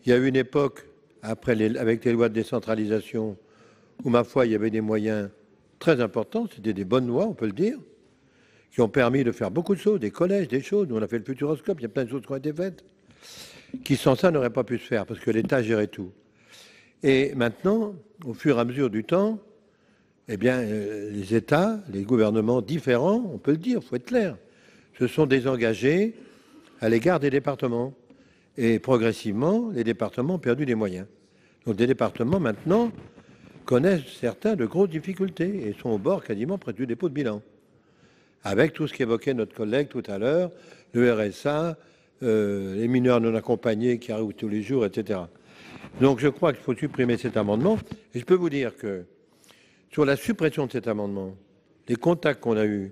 [SPEAKER 19] Il y a eu une époque, avec les lois de décentralisation, où, ma foi, il y avait des moyens très importants. C'était des bonnes lois, on peut le dire, qui ont permis de faire beaucoup de choses, des collèges, des choses. Nous, on a fait le Futuroscope, il y a plein de choses qui ont été faites, qui sans ça n'auraient pas pu se faire, parce que l'État gérait tout. Et maintenant, au fur et à mesure du temps, eh bien, les États, les gouvernements différents, on peut le dire, il faut être clair, se sont désengagés à l'égard des départements. Et progressivement, les départements ont perdu des moyens. Donc des départements, maintenant, connaissent certains de grosses difficultés et sont au bord quasiment près du dépôt de bilan. Avec tout ce qu'évoquait notre collègue tout à l'heure, le RSA, les mineurs non accompagnés qui arrivent tous les jours, etc. Donc je crois qu'il faut supprimer cet amendement. Et je peux vous dire que sur la suppression de cet amendement, les contacts qu'on a eus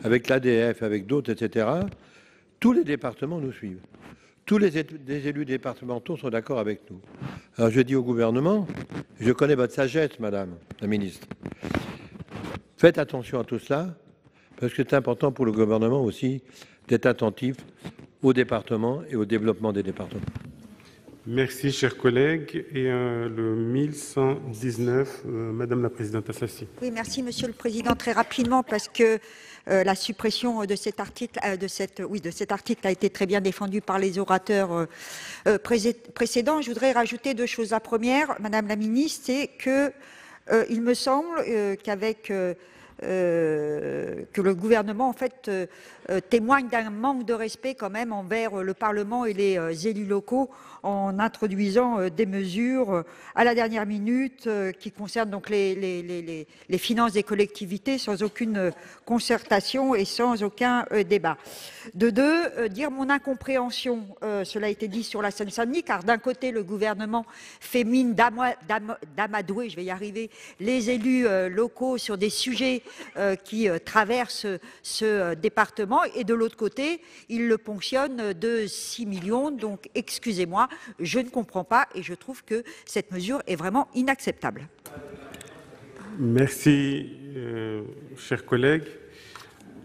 [SPEAKER 19] avec l'ADF, avec d'autres, etc., tous les départements nous suivent. Tous les élus départementaux sont d'accord avec nous. Alors je dis au gouvernement, je connais votre sagesse, Madame la Ministre, faites attention à tout cela, parce que c'est important pour le gouvernement aussi d'être attentif aux départements et au développement des départements.
[SPEAKER 12] Merci, chers collègues. Et le 1119, Madame la Présidente Assassi.
[SPEAKER 20] Oui, merci, Monsieur le Président. Très rapidement, parce que la suppression de cet article, cet article a été très bien défendue par les orateurs précédents. Je voudrais rajouter deux choses. La première, Madame la Ministre, c'est que il me semble qu'avec que le gouvernement en fait témoigne d'un manque de respect quand même envers le Parlement et les élus locaux en introduisant des mesures à la dernière minute qui concernent donc les finances des collectivités sans aucune concertation et sans aucun débat. De deux, dire mon incompréhension, cela a été dit sur la Seine-Saint-Denis, car d'un côté le gouvernement fait mine d'amadouer, je vais y arriver, les élus locaux sur des sujets qui traversent ce département, et de l'autre côté, il le ponctionne de 6 millions. Donc, excusez-moi, je ne comprends pas et je trouve que cette mesure est vraiment inacceptable.
[SPEAKER 12] Merci, chers collègues.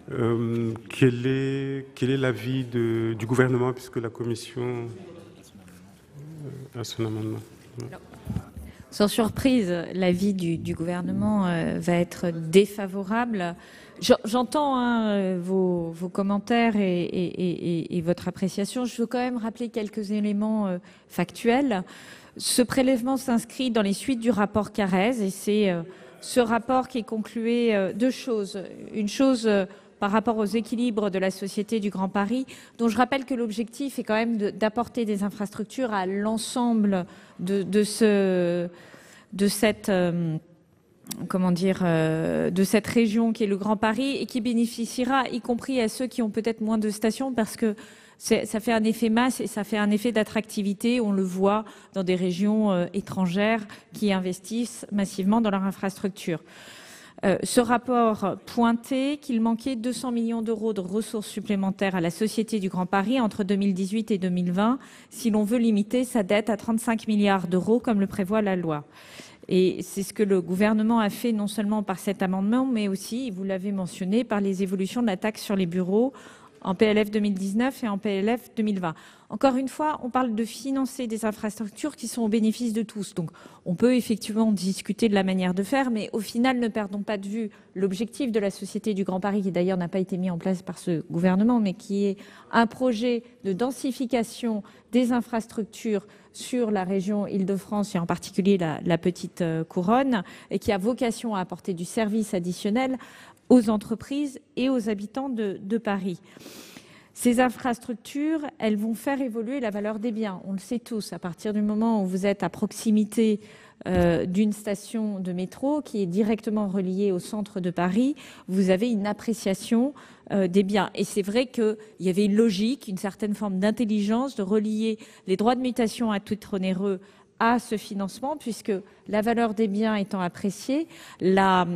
[SPEAKER 12] Quel est l'avis du gouvernement, puisque la Commission a son amendement?
[SPEAKER 13] Sans surprise, l'avis du gouvernement va être défavorable. J'entends vos commentaires et votre appréciation. Je veux quand même rappeler quelques éléments factuels. Ce prélèvement s'inscrit dans les suites du rapport Carrez, et c'est ce rapport qui concluait deux choses. Une chose par rapport aux équilibres de la Société du Grand Paris, dont je rappelle que l'objectif est quand même d'apporter des infrastructures à l'ensemble de cette région qui est le Grand Paris, et qui bénéficiera y compris à ceux qui ont peut-être moins de stations, parce que ça fait un effet masse et ça fait un effet d'attractivité. On le voit dans des régions étrangères qui investissent massivement dans leur infrastructure. Ce rapport pointait qu'il manquait 200 millions d'euros de ressources supplémentaires à la Société du Grand Paris entre 2018 et 2020, si l'on veut limiter sa dette à 35 milliards d'euros, comme le prévoit la loi. Et c'est ce que le gouvernement a fait non seulement par cet amendement, mais aussi, vous l'avez mentionné, par les évolutions de la taxe sur les bureaux en PLF 2019 et en PLF 2020. Encore une fois, on parle de financer des infrastructures qui sont au bénéfice de tous. Donc, on peut effectivement discuter de la manière de faire, mais au final, ne perdons pas de vue l'objectif de la Société du Grand Paris, qui d'ailleurs n'a pas été mis en place par ce gouvernement, mais qui est un projet de densification des infrastructures sur la région Île-de-France et en particulier la petite couronne, et qui a vocation à apporter du service additionnel aux entreprises et aux habitants de Paris. Ces infrastructures, elles vont faire évoluer la valeur des biens. On le sait tous, à partir du moment où vous êtes à proximité d'une station de métro qui est directement reliée au centre de Paris, vous avez une appréciation des biens. Et c'est vrai qu'il y avait une logique, une certaine forme d'intelligence de relier les droits de mutation à titre onéreux à ce financement, puisque la valeur des biens étant appréciée, la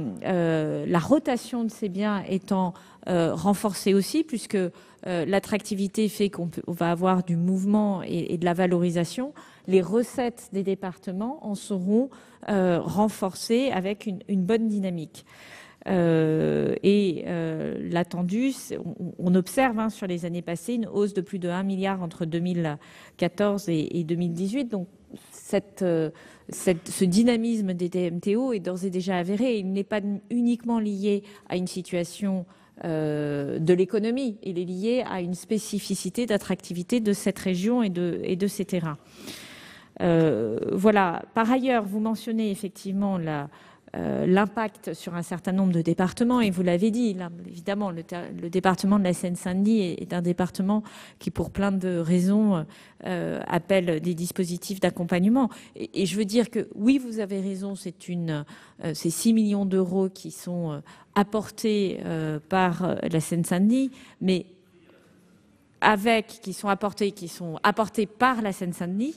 [SPEAKER 13] rotation de ces biens étant renforcée aussi, puisque l'attractivité fait qu'on va avoir du mouvement et de la valorisation, les recettes des départements en seront renforcées avec une bonne dynamique. L'attendu, on observe sur les années passées une hausse de plus de 1 milliard entre 2014 et 2018. Donc ce dynamisme des DMTO est d'ores et déjà avéré. Il n'est pas uniquement lié à une situation de l'économie, il est lié à une spécificité d'attractivité de cette région et de ces terrains. Voilà. Par ailleurs, vous mentionnez effectivement l'impact sur un certain nombre de départements, et vous l'avez dit, là, évidemment, le département de la Seine-Saint-Denis est un département qui, pour plein de raisons, appelle des dispositifs d'accompagnement. Et je veux dire que, oui, vous avez raison, c'est 6 millions d'euros qui sont apportés par la Seine-Saint-Denis, mais qui sont apportés par la Seine-Saint-Denis,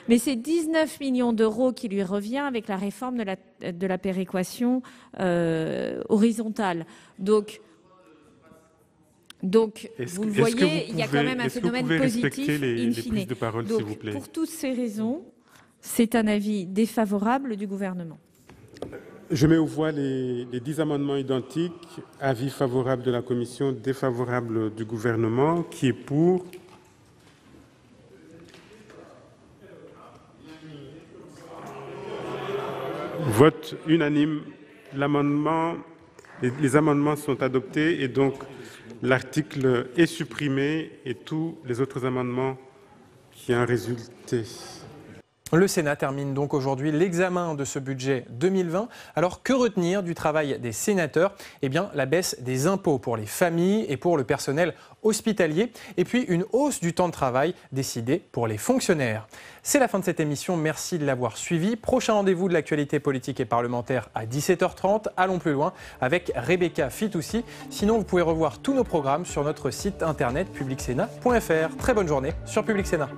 [SPEAKER 13] mais c'est 19 millions d'euros qui lui revient avec la réforme de la péréquation horizontale. Donc vous le voyez, il y a quand même un phénomène positif in fine. Donc, pour toutes ces raisons, c'est un avis défavorable du gouvernement.
[SPEAKER 12] Je mets aux voix les 10 amendements identiques. Avis favorable de la commission, défavorable du gouvernement. Qui est pour? Vote unanime. Les amendements sont adoptés et donc l'article est supprimé et tous les autres amendements qui en résultaient.
[SPEAKER 1] Le Sénat termine donc aujourd'hui l'examen de ce budget 2020. Alors que retenir du travail des sénateurs? Eh bien la baisse des impôts pour les familles et pour le personnel hospitalier, et puis une hausse du temps de travail décidée pour les fonctionnaires. C'est la fin de cette émission, merci de l'avoir suivi. Prochain rendez-vous de l'actualité politique et parlementaire à 17h30. Allons plus loin avec Rebecca Fitoussi. Sinon, vous pouvez revoir tous nos programmes sur notre site internet publicsénat.fr. Très bonne journée sur Public Sénat.